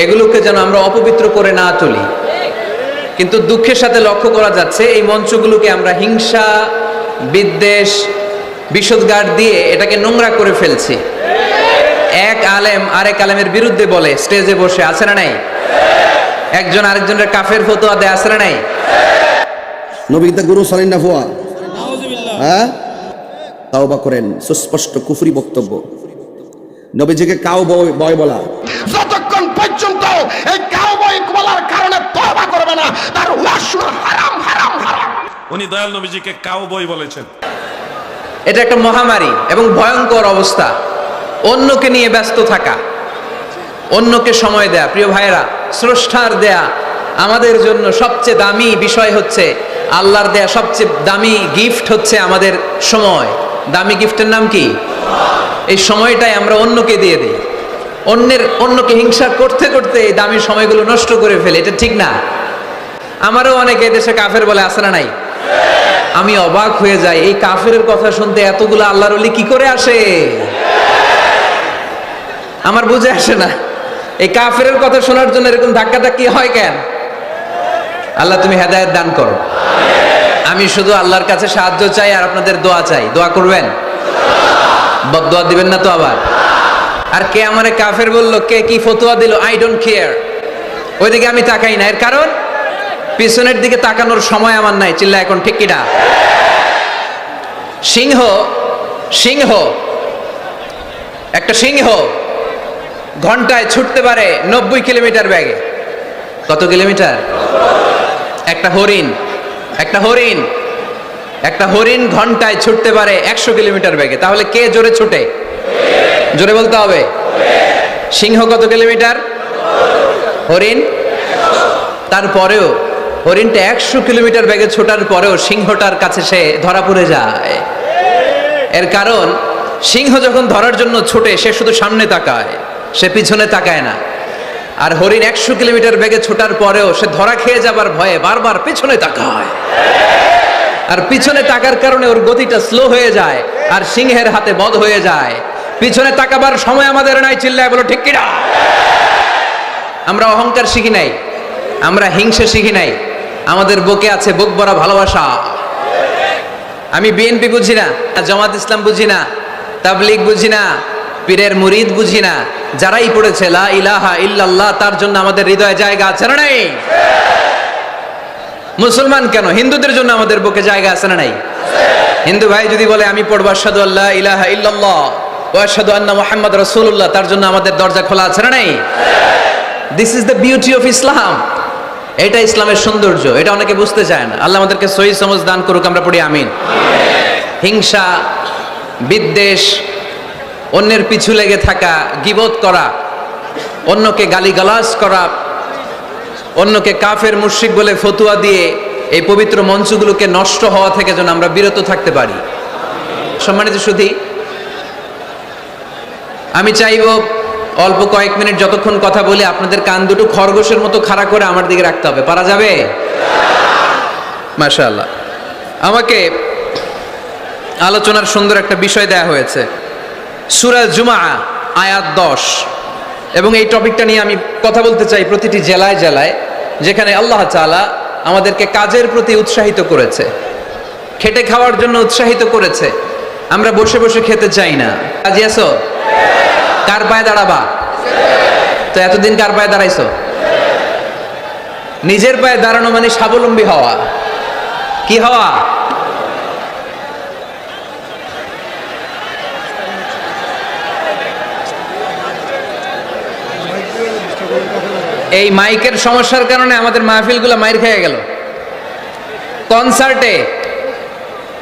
এগুলোকে যেন আমরা অপবিত্র করে না তুলি। কিন্তু দুঃখের সাথে লক্ষ্য করা যাচ্ছে এই মঞ্চগুলোকে আমরা হিংসা, বিদ্বেষ, বিষোদগার দিয়ে এটাকে নোংরা করে ফেলছি। এক আলেম আরেক আলেমের বিরুদ্ধে বলে স্টেজে বসে, আছে না নাই? একজন আরেকজনের কাফের ফতোয়া দেয়, আছে না নাই? নবীতে গুরু সালিন না ফুয়া, হ্যাঁ, তাওবা করেন। সুস্পষ্ট কুফরি বক্তব্য। নবীজিকে কাউ বয় বলা, যতক্ষণ পর্যন্ত এই কাউ বয় বলার কারণে তওবা করবে না, তার ওয়াসুর হারাম হারাম হারাম। উনি দয়াল নবীজিকে কাউবয় বলেছেন। এটা একটা মহামারী এবং ভয়ঙ্কর অবস্থা। অন্যকে নিয়ে ব্যস্ত থাকা, অন্যকে সময় দেয়া। প্রিয় ভাইয়েরা, স্রষ্টার দেয়া আমাদের জন্য সবচেয়ে দামি বিষয় হচ্ছে, আল্লাহর দেয়া সবচেয়ে দামি গিফট হচ্ছে আমাদের সময়। দামি গিফটের নাম কি? এই সময়টাই আমরা অন্যকে দিয়ে দিই। অন্যকে হিংসা করতে করতে এই দামি সময়গুলো নষ্ট করে ফেলে। এটা ঠিক না। আমারও অনেকে দেশে কাফের বলে, আছে না নাই? আমি অবাক হয়ে যাই, এই কাফেরের কথা শুনতে এতগুলো আল্লাহর ওলি কি করে আসে? আমার বুঝে আসে না এই কাফেরের কথা শোনার জন্য এরকম ধাক্কাধাক্কি হয় কেন? আল্লাহ তুমি হেদায়েত দান করো। আমি শুধু আল্লাহর কাছে সাহায্য চাই আর আপনাদের দোয়া চাই। দোয়া করবেন, বদদোয়া দিবেন না তো আবার। আর কে আমারে কাফের বললো, কে কি ফতোয়া দিল, আই ডোন্ট কেয়ার। ওইদিকে আমি তাকাই না। এর কারণ পিছনের দিকে তাকানোর সময় আমার নাই। চিল্লা এখন ঠিক কিনা? একটা সিংহ ঘন্টায় ছুটতে পারে 90 কিলোমিটার বেগে। কত কিলোমিটার? একটা হরিণ ঘন্টায় ছুটতে পারে 100 কিলোমিটার বেগে। তাহলে কে জোরে ছুটে? জোরে বলতে হবে। সিংহ কত কিলোমিটার? হরিণ। তারপরেও হরিণটা 100 কিলোমিটার বেগে ছোটার পরেও সিংহটার কাছে সে ধরা পড়ে যায়। এর কারণ সিংহ যখন ধরার জন্য ছোটে সে শুধু সামনে তাকায়, সে পিছনে তাকায় না। আর হরিণ 100 কিলোমিটার বেগে ছোটার পরেও সে ধরা খেয়ে যাবার ভয়ে বারবার পিছনে তাকায়। আর পিছনে তাকার কারণে ওর গতিটা স্লো হয়ে যায় আর সিংহের হাতে বধ হয়ে যায়। পিছনে তাকাবার সময় আমাদের নাই। চিল্লায় বলো ঠিক কিনা? আমরা অহংকার শিখি নাই, আমরা হিংসা শিখি নাই। আমাদের বুকে আছে বুক ভরা ভালোবাসা। আমি বিএনপি বুঝি না, জামাত ইসলাম বুঝি না, তাবলীগ বুঝি না, পীরের মুরিদ বুঝি না। যারাই পড়েছে লা ইলাহা ইল্লাল্লাহ, তার জন্য আমাদের হৃদয়ে জায়গা আছে না নাই? মুসলমান কেন, হিন্দুদের জন্য আমাদের বুকে জায়গা আছে না নাই? হিন্দু ভাই যদি বলে আমি পড়বো আশহাদু আল্লা ইলাহা ইল্লাল্লাহ ওয়া আশহাদু আন্না মুহাম্মাদ রাসূলুল্লাহ, তার জন্য আমাদের দরজা খোলা আছে না নাই? This is the beauty of Islam. এটা ইসলামের সৌন্দর্য। এটা অনেকে বুঝতে চায় না। আল্লাহ আমাদেরকে সহি সমঝ দান করুক, আমরা পড়ি আমিন। হিংসা, বিদ্বেষ, অন্যের পিছু লেগে থাকা, গীবত করা, অন্যকে গালিগালাজ করা, অন্যকে কাফের মুশরিক বলে ফতোয়া দিয়ে এই পবিত্র মঞ্চগুলোকে নষ্ট হওয়া থেকে যেন আমরা বিরত থাকতে পারি। সম্মানিত সুধী, আমি চাইব অল্প কয়েক মিনিট যতক্ষণ কথা বলি আপনাদের কান দুটো খরগোশের মতো খাড়া করে আমার দিকে রাখতে হবে। পারা যাবে? মাশাআল্লাহ। আমাকে আলোচনার সুন্দর একটা বিষয় দেয়া হয়েছে, সূরা জুমআ আয়াত 10, এবং এই টপিকটা নিয়ে আমি কথা বলতে চাই প্রতিটি জেলায় জেলায়, যেখানে আল্লাহ তাআলা আমাদেরকে কাজের প্রতি উৎসাহিত করেছে, খেটে খাওয়ার জন্য উৎসাহিত করেছে। আমরা বসে বসে খেতে চাই না। কাজে আছো? কার পায়ে দাঁড়াবা? তো এতদিন কার পায়ে দাঁড়াইছো? নিজের পায়ে দাঁড়ানো মানে স্বাবলম্বী হওয়া। কি হওয়া? এই মাইকের সমস্যার কারণে আমাদের মাহফিলগুলো মাইর খেয়ে গেল।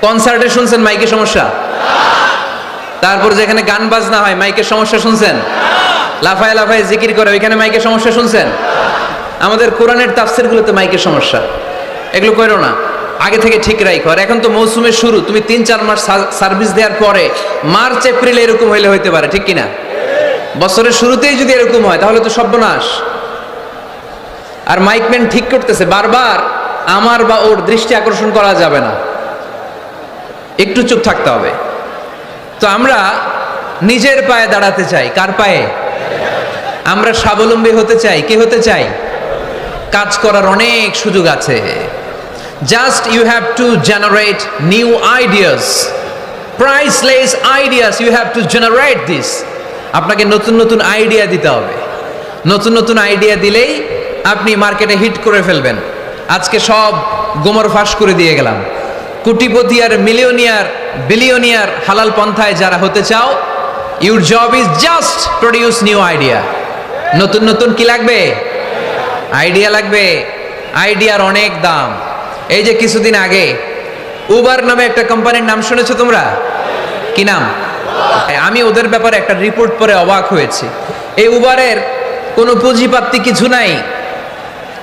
কনসার্টে শুনছেন মাইকের সমস্যা? তারপর যেখানে গান বাজনা হয় মাইকের সমস্যা শুনছেন? লাফায় লাফায় জিকির করে ওইখানে মাইকের সমস্যা শুনছেন? আমাদের কোরআনের তাফসিরগুলোতে মাইকের সমস্যা। এগুলো করো না, আগে থেকে ঠিক রাখো। আর এখন তো মৌসুমের শুরু, তুমি 3-4 মাস সার্ভিস দেওয়ার পরে মার্চ এপ্রিলে এরকম হইতে পারে, ঠিক কিনা? বছরের শুরুতেই যদি এরকম হয় তাহলে তো সর্বনাশ। আর মাইকম্যান ঠিক করতেছে, বারবার আমার বা ওর দৃষ্টি আকর্ষণ করা যাবে না, একটু চুপ থাকতে হবে। তো আমরা নিজের পায়ে দাঁড়াতে চাই। কার পায়ে? আমরা স্বাবলম্বী হতে চাই। কি হতে চাই? কাজ করার অনেক সুযোগ আছে। Just you have to generate new ideas, priceless ideas, you have to generate this. আপনাকে নতুন নতুন আইডিয়া দিতে হবে। নতুন নতুন আইডিয়া দিলেই আপনি মার্কেটে হিট করে ফেলবেন। আজকে সব গোমর ফাঁস করে দিয়ে গেলাম। কোটিপতি আর মিলিয়নিয়ার, বিলিয়নিয়ার হালাল পন্থায় যারা হতে চাও, your job is just produce new idea. নতুন নতুন কি লাগবে? আইডিয়া লাগবে। আইডিয়ার অনেক দাম। এই যে কিছুদিন আগে উবার নামে একটা কোম্পানির নাম শুনেছো তোমরা? কি নাম? আমি ওদের ব্যাপারে একটা রিপোর্ট পড়ে অবাক হয়েছি। এই উবারের কোনো পুঁজিপাতি কিছু নাই,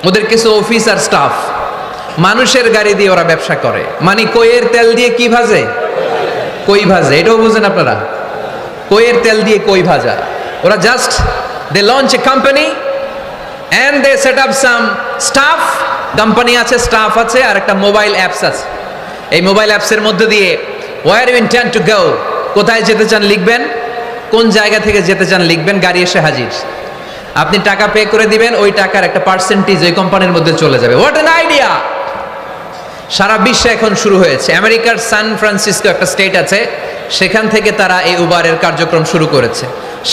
ওদের কিছু অফিস আর স্টাফ। মানুষের গাড়ি দিয়ে ওরা ব্যবসা করে। মানে কইয়ের তেল দিয়ে কি ভাজে? কই ভাজে। এটাও বুঝেন আপনারা? কইয়ের তেল দিয়ে কই ভাজা। ওরা just they launch a company and they set up some staff, company আছে, স্টাফ আছে, আর একটা মোবাইল অ্যাপস আছে। এই মোবাইল অ্যাপসের মধ্যে দিয়ে where you intend to go, কোথায় যেতে চান লিখবেন, কোন জায়গা থেকে যেতে চান লিখবেন, গাড়ি এসে হাজির। আপনি টাকা পে করে দিবেন, ওই টাকার একটা পার্সেন্টেজ ওই কোম্পানির মধ্যে চলে যাবে। What an idea! সারা বিশ্বে এখন শুরু হয়েছে। আমেরিকার সান ফ্রান্সিসকো একটা স্টেট আছে, সেখান থেকে তারা এই উবারের কার্যক্রম শুরু করেছে।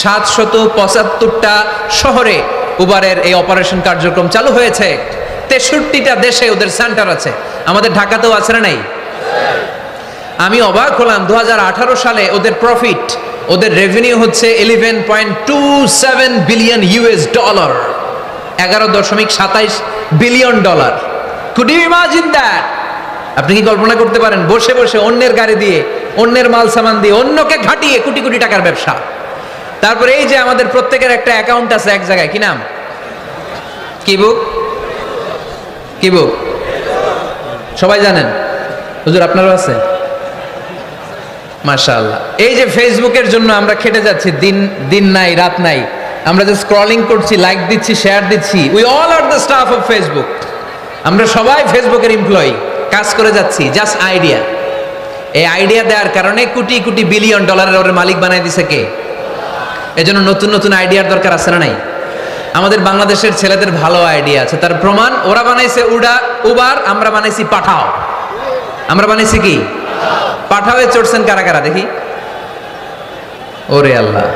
775টা শহরে উবারের এই অপারেশন কার্যক্রম চালু হয়েছে। 63টা দেশে ওদের সেন্টার আছে। আমাদের ঢাকাতেও আছে না নাই? আমি অবাক হলাম, 2018 সালে ওদের প্রফিট, ওদের রেভিনিউ হচ্ছে 11.27 billion US dollar, 11.27 billion dollar. Could you imagine that? আপনি কি কল্পনা করতে পারেন? বসে বসে অন্যের গাড়ি দিয়ে, অন্যের মাল সামান দিয়ে, অন্যকে ঘাটিয়ে কোটি কোটি টাকার ব্যবসা। তারপরে এই যে আমাদের প্রত্যেকের একটা অ্যাকাউন্ট আছে এক জায়গায়, কি নাম? কি বুক? কি বুক? সবাই জানেন? হুজুর আপনারও আছে? মাশাআল্লাহ। এই যে ফেসবুকের জন্য আমরা খেটে যাচ্ছি, দিন নাই রাত নাই, আমরা যে স্ক্রলিং করছি, লাইক দিচ্ছি, শেয়ার দিচ্ছি, we all are the staff of Facebook. আমরা সবাই ফেসবুকের এমপ্লয়ি, কাজ করে যাচ্ছি। Just idea. এই আইডিয়া দেওয়ার কারণে কোটি কোটি বিলিয়ন ডলারের ওর মালিক বানাই দিছে কে? এজন্য নতুন নতুন আইডিয়ার দরকার আছে না নাই? আমাদের বাংলাদেশের ছেলেদের ভালো আইডিয়া আছে, তার প্রমাণ ওরা বানাইছে উবার, আমরা বানাইছি পাঠাও। আমরা বানাইছি কি? পাঠাওয়ে চড়ছেন কারা কারা দেখি? ওরে আল্লাহ,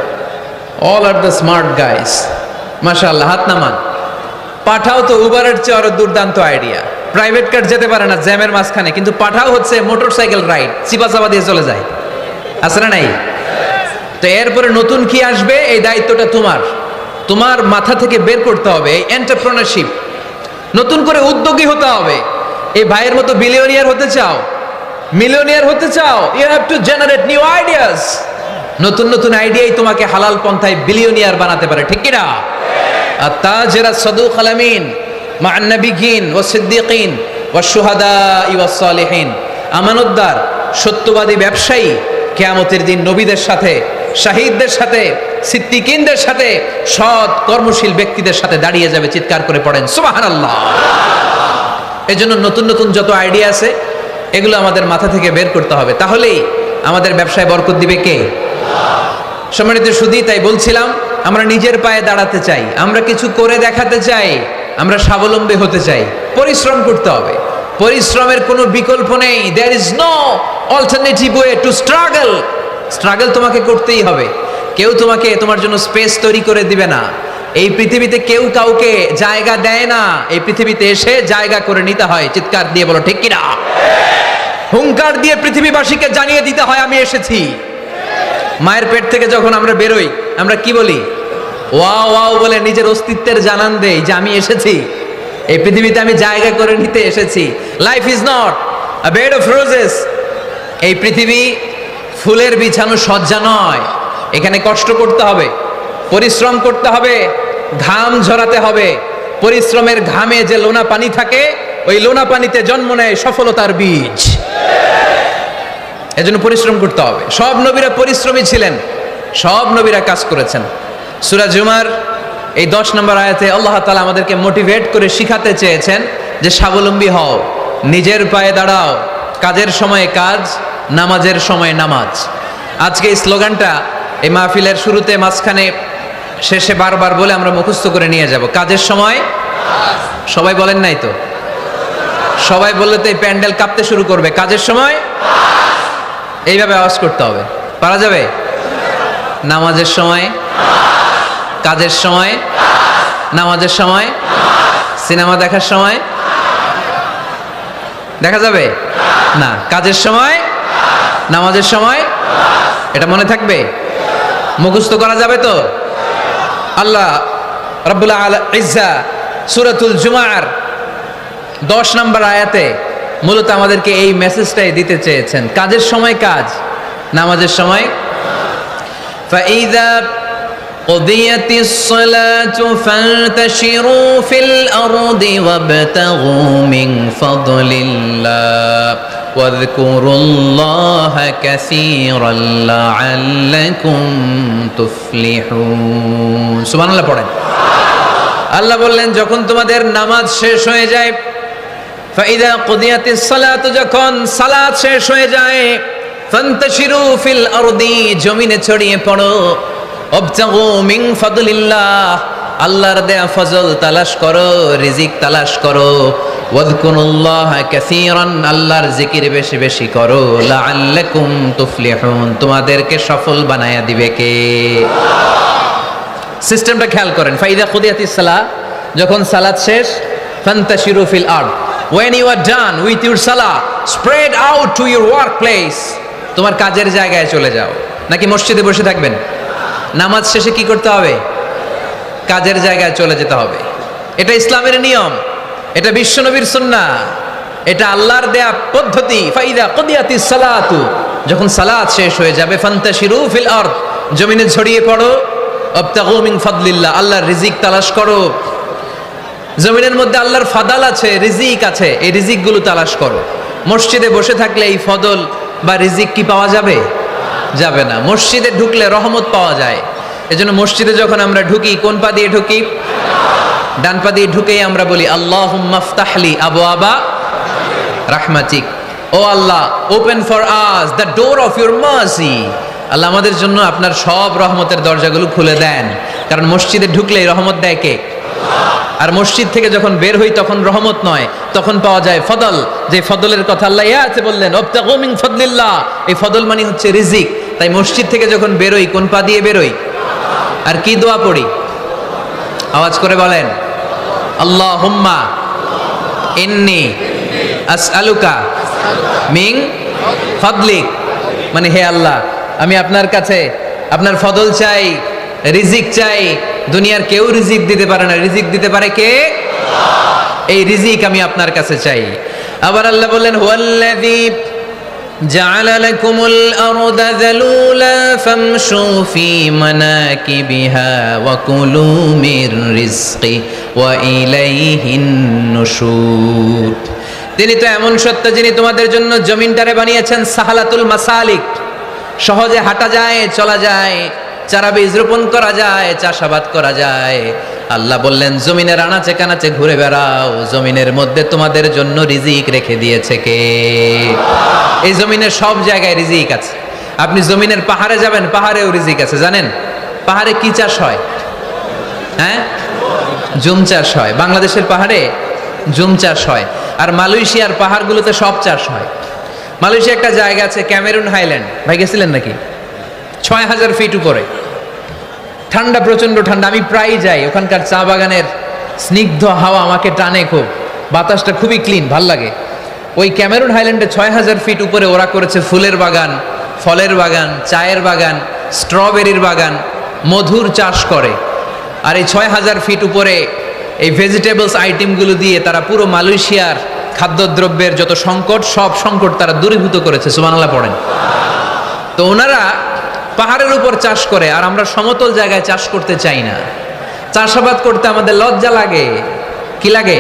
all are the smart guys, মাশাআল্লাহ, হাত নামান। পাঠাও তো উবারের চেয়ে আরো দুর্দান্ত আইডিয়া। প্রাইভেট কার যেতে পারে না জ্যামের মাঝখানে, কিন্তু পাঠাও হচ্ছে মোটরসাইকেল রাইড, চিপাচাপা দিয়ে চলে যায়। আছে না নাই? তো এরপরে নতুন কি আসবে, এই দায়িত্বটা তোমার মাথা থেকে বের করতে হবে। এই এন্টারপ্রেনারশিপ, নতুন করে উদ্যোগী হতে হবে। এই ভাইয়ের মতো বিলিয়নিয়ার হতে চাও, মিলিয়নিয়ার হতে চাও, you have to generate new ideas. নতুন নতুন আইডিয়াই তোমাকে হালাল পন্থায় বিলিয়নিয়ার বানাতে পারে, ঠিক কিনা? আত-তাজিরা সাদুক আল-আমিন মা'আন নাবিয়্যিন ওয়াস সিদ্দীকিন ওয়াশ শুহাদাই ওয়াস সালিহিন। আমানতদার, সত্যবাদী ব্যবসায়ী কিয়ামতের দিন নবীদের সাথে, শাহিদদের সাথে, সিদ্দীকিনদের সাথে, সৎ কর্মশীল ব্যক্তিদের সাথে দাঁড়িয়ে যাবে। চিৎকার করে পড়েন সুবহানাল্লাহ। এজন্য নতুন নতুন যত আইডিয়া আছে এগুলো আমাদের মাথা থেকে বের করতে হবে, তাহলেই আমাদের ব্যবসায় বরকত দিবে কে? সম্মানিত সুধী, তাই বলছিলাম আমরা নিজের পায়ে দাঁড়াতে চাই, আমরা কিছু করে দেখাতে চাই, আমরা স্বাবলম্বী হতে চাই। পরিশ্রম করতে হবে, পরিশ্রমের কোনো বিকল্প নেই। There is no alternative way to struggle. Struggle তোমাকে করতেই হবে। কেউ তোমার জন্য স্পেস তৈরি করে দিবে না। এই পৃথিবীতে কেউ কাউকে জায়গা দেয় না, এই পৃথিবীতে এসে জায়গা করে নিতে হয়। চিৎকার দিয়ে বলো ঠিক কিনা? হুঙ্কার দিয়ে পৃথিবীবাসীকে জানিয়ে দিতে হয় আমি এসেছি। মায়ের পেট থেকে যখন আমরা বেরোই, আমরা কি বলি? ওয়াও ওয়াও বলে নিজের অস্তিত্বের জানান দেই যে আমি এসেছি, এই পৃথিবীতে আমি জায়গা করে নিতে এসেছি। Life is not a bed of roses. এই পৃথিবী ফুলের বিছানো সজ্জা নয়। এখানে কষ্ট করতে হবে, পরিশ্রম করতে হবে, ঘাম ঝরাতে হবে। পরিশ্রমের ঘামে যে লোনা পানি থাকে, ওই লোনা পানিতে জন্ম নেয় সফলতার বীজ। এজন্য পরিশ্রম করতে হবে। সব নবীরা পরিশ্রমী ছিলেন, সব নবীরা কাজ করেছেন। সূরা জুমার এই 10 নম্বর আয়াতে আল্লাহ তাআলা আমাদেরকে মোটিভেট করে শিখাতে চেয়েছেন যে স্বাবলম্বী হও, নিজের পায়ে দাঁড়াও, কাজের সময়ে কাজ, নামাজের সময় নামাজ। আজকে এই স্লোগানটা এই মাহফিলের শুরুতে মাঝখানে শেষে বারবার বলে আমরা মুখস্থ করে নিয়ে যাব। কাজের সময় সবাই বলেন নাই তো, সবাই বললে তো এই প্যান্ডেল কাঁপতে শুরু করবে। কাজের সময় এইভাবে আওয়াজ করতে হবে, পারা যাবে? নামাজের সময়, কাজের সময়, নামাজের সময়, সিনেমা দেখার সময় দেখা যাবে না, কাজের সময়, নামাজের সময়, এটা মনে থাকবে, মুখস্থ করা যাবে তো? আল্লাহ রাব্বুল ইজ্জা সূরাতুল জুমার 10 নম্বর আয়াতে মূলত আমাদেরকে এই মেসেজটাই দিতে চেয়েছেন। কাজের সময় কাজ, নামাজের সময়। ফাইযা قضيت الصلاة فانتشروا في الأرض وابتغوا من فضل الله واذكروا الله كثيرا لعلكم تفلحون سبحان الله পড়েন। আল্লাহ বললেন যখন তোমাদের নামাজ শেষ হয়ে যায়, ফাইদা কুদিয়াতিস সালাতু, যখন সালাত শেষ হয়ে যায়, ফান্তাশিরু ফিল আরদি, জমিনে ছড়িয়ে পড়ো, ওয়াবতাগু মিন ফাদলিল্লাহ, আল্লাহর দেয়া ফজল তালাশ করো, রিজিক তালাশ করো, ওয়াযকুরুল্লাহা কাসীরান, আল্লাহর জিকির বেশি বেশি করো, লাআল্লাকুম তুফলিহুন, তোমাদেরকে সফল বানায়া দিবে কে? সিস্টেমটা খেয়াল করেন। ফাইদা কুদিয়াতিস সালাহ, যখন সালাত শেষ, ফান্তাশিরু ফিল আরদ, when you are done with your salah, spread out to your workplace, তোমার কাজের জায়গায় চলে যাও। নাকি মসজিদে বসে থাকবেন? নামাজ শেষে কি করতে হবে? কাজের জায়গায় চলে যেতে হবে। এটা ইসলামের নিয়ম, এটা বিশ্বনবীর সুন্নাহ, এটা আল্লাহর দেয়া পদ্ধতি। ফাইদা কুদিয়াতিস সালাতু, যখন সালাত শেষ হয়ে যাবে, ফান্তাশিরু ফিল আরদ, জমিনে ছড়িয়ে পড়ো, ওয়াবতাগু মিন ফাদলিল্লাহ, আল্লাহর রিজিক তালাশ করো। জমিনের মধ্যে আল্লাহর ফাদাল আছে, রিজিক আছে, এই রিজিকগুলো তালাশ করো। মসজিদে বসে থাকলে এই ফদল বা রিজিক কি পাওয়া যাবে? যাবে না। মসজিদে ঢুকলে রহমত পাওয়া যায়। এজন্য মসজিদে যখন আমরা ঢুকি, কোন পা দিয়ে ঢুকি? ডান পা দিয়ে ঢুকেই আমরা বলি আল্লাহুম্মা ফতাহলি আবওয়াবা রাহমাতিক, O Allah open for us the door of your mercy, আল্লাহ আমাদের জন্য আপনার সব রহমতের দরজাগুলো খুলে দেন। কারণ মসজিদে ঢুকলেই রহমত দেয় কে? আর মসজিদ থেকে যখন বের হই তখন রহমত নয়, তখন পাওয়া যায় ফদল। যে ফদলের কথা আল্লাহ ইয়াতে বললেন, ওয়াবতাগু মিন ফাদলিল্লাহ, এই ফদল মানে হচ্ছে রিজিক। তাই মসজিদ থেকে যখন বেরোই, কোন পা দিয়ে বেরোই? আর কি দোয়া পড়ি? আওয়াজ করে বলেন, আল্লাহুম্মা ইন্নী আসআলুকা মিন ফাদলিক, মানে হে আল্লাহ, আমি আপনার কাছে আপনার ফদল চাই, রিজিক চাই। দুনিয়ার কেউ রিজিক দিতে পারে না, রিজিক দিতে পারে কে? এই রিজিক আমি আপনার কাছে চাই। আবার আল্লাহ বললেন, হুয়াল্লাযী জাআলা লাকুমুল আরদা যালুলা ফামশু ফি মানাকিবিহা ওয়া কুলু মির রিজকি ওয়া ইলাইহিন নুশুর। তিনি তো এমন সত্য যিনি তোমাদের জন্য জমিনটারে বানিয়েছেন সাহালাতুল মাসালিক, সহজে হাঁটা যায়, চলা যায়, চারা বীজ রোপণ করা যায়, চাষাবাদ করা যায়। আল্লাহ বললেন জমিনের আনাচে কানাচে ঘুরে বেড়াও, জমিনের মধ্যে তোমাদের জন্য রিজিক রেখে দিয়েছে কে? এই জমিনের সব জায়গায় রিজিক আছে। আপনি জমিনের পাহাড়ে যাবেন, পাহাড়েও রিজিক আছে। জানেন পাহাড়ে কি চাষ হয়? হ্যাঁ, জুম চাষ হয়। বাংলাদেশের পাহাড়ে জুম চাষ হয়, আর মালয়েশিয়ার পাহাড়গুলোতে সব চাষ হয়। মালয়েশিয়া একটা জায়গা আছে ক্যামেরুন হাইল্যান্ড, ভাই গেছিলেন নাকি? ৬,০০০ ফিট উপরে, ঠান্ডা, প্রচন্ড ঠান্ডা। আমি প্রায় যাই, ওখানকার চা বাগানের স্নিগ্ধ হাওয়া আমাকে টানে খুব, বাতাসটা খুবই ক্লিন, ভাল লাগে। ওই ক্যামেরুন হাইল্যান্ডে ৬,০০০ ফিট উপরে ওরা করেছে ফুলের বাগান, ফলের বাগান, চায়ের বাগান, স্ট্রবেরির বাগান, মধুর চাষ করে। আর এই ৬,০০০ ফিট উপরে এই ভেজিটেবলস আইটেমগুলো দিয়ে তারা পুরো মালয়েশিয়ার খাদ্যদ্রব্যের যত সংকট, সব সংকট তারা দূরীভূত করেছে। সুবহানাল্লাহ পড়েন। তো ওনারা পাহাড়ের উপর চাষ করে, আর আমরা সমতল জায়গায় চাষ করতে চাই না। চাষাবাদ করতে আমাদের লজ্জা লাগে। কি লাগে?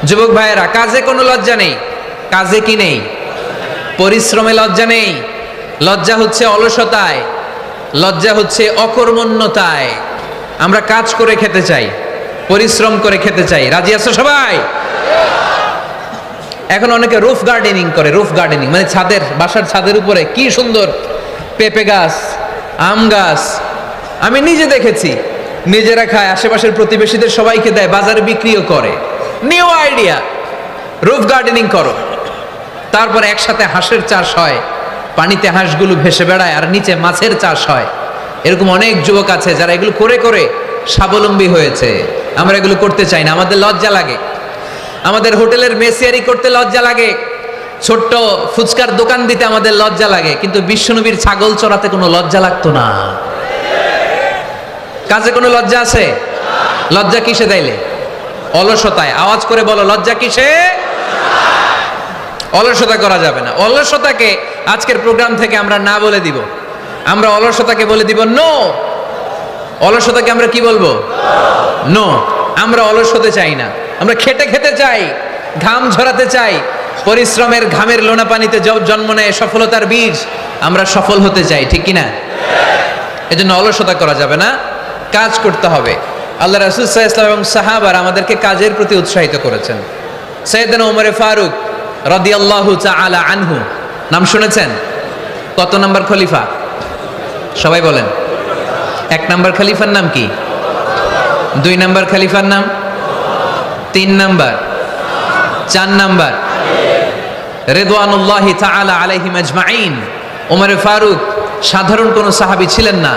যুবক ভাইয়েরা, কাজে কোনো লজ্জা নেই। কাজে কি নেই? পরিশ্রমে লজ্জা নেই। লজ্জা হচ্ছে অলসতায়, লজ্জা হচ্ছে অকর্মণ্যতায়। আমরা কাজ করে খেতে চাই, পরিশ্রম করে খেতে চাই। রাজি আছো সবাই? এখন অনেকে রুফ গার্ডেনিং করে। রুফ গার্ডেনিং মানে ছাদের, বাসার ছাদের উপরে কি সুন্দর পেঁপে গাছ, আম গাছ। আমি নিজে দেখেছি নিজেরা খায়, আশেপাশের প্রতিবেশীদের সবাইকে দেয়, বাজারে বিক্রিও করে। নিউ আইডিয়া, রুফ গার্ডেনিং করো। তারপরে একসাথে হাঁসের চাষ হয়, পানিতে হাঁসগুলো ভেসে বেড়ায়, আর নিচে মাছের চাষ হয়। এরকম অনেক যুবক আছে যারা এগুলো করে করে স্বাবলম্বী হয়েছে। আমরা এগুলো করতে চাই না, আমাদের লজ্জা লাগে। আমাদের হোটেলের মেসিয়ারি করতে লজ্জা লাগে, ছোট্ট ফুচকার দোকান দিতে আমাদের লজ্জা লাগে, কিন্তু বিশ্বনবীর ছাগল চড়াতে কোনো লজ্জা লাগতো না। কাজে কোনো লজ্জা আছে? লজ্জা কিসে তাইলে? অলসতায়। আওয়াজ করে বলো, লজ্জা কিসে? অলসতা করা যাবে না। অলসতাকে আজকের প্রোগ্রাম থেকে আমরা না বলে দিব। আমরা অলসতাকে বলে দিব নো। অলসতাকে আমরা কি বলবো? নো। আমরা অলস হতে চাই না, আমরা খেটে খেতে চাই, ঘাম ঝরাতে চাই। পরিশ্রমের ঘামের লোনা পানিতে জন্ম নেয় সফলতার বীজ। আমরা সফল হতে চাই, ঠিক কিনা? এজন্য অলসতা করা যাবে না, কাজ করতে হবে। আল্লাহ রাসূল সাল্লাল্লাহু আলাইহি ওয়াসাল্লাম এবং সাহাবারা আমাদেরকে কাজের প্রতি উৎসাহিত করেছেন। সাইয়েদনা ওমর ফারুক রাদিয়াল্লাহু তাআলা আনহু, নাম শুনেছেন? কত নাম্বার খলিফা? সবাই বলেন। 1 নাম্বার খলিফার নাম কি? 2 নাম্বার খলিফার নাম? 3 নাম্বার? 4 নাম্বার? রিদওয়ানুল্লাহি তাআলা আলাইহিম আজমাইন। ওমর ফারুক সাধারণ কোনো সাহাবী ছিলেন না,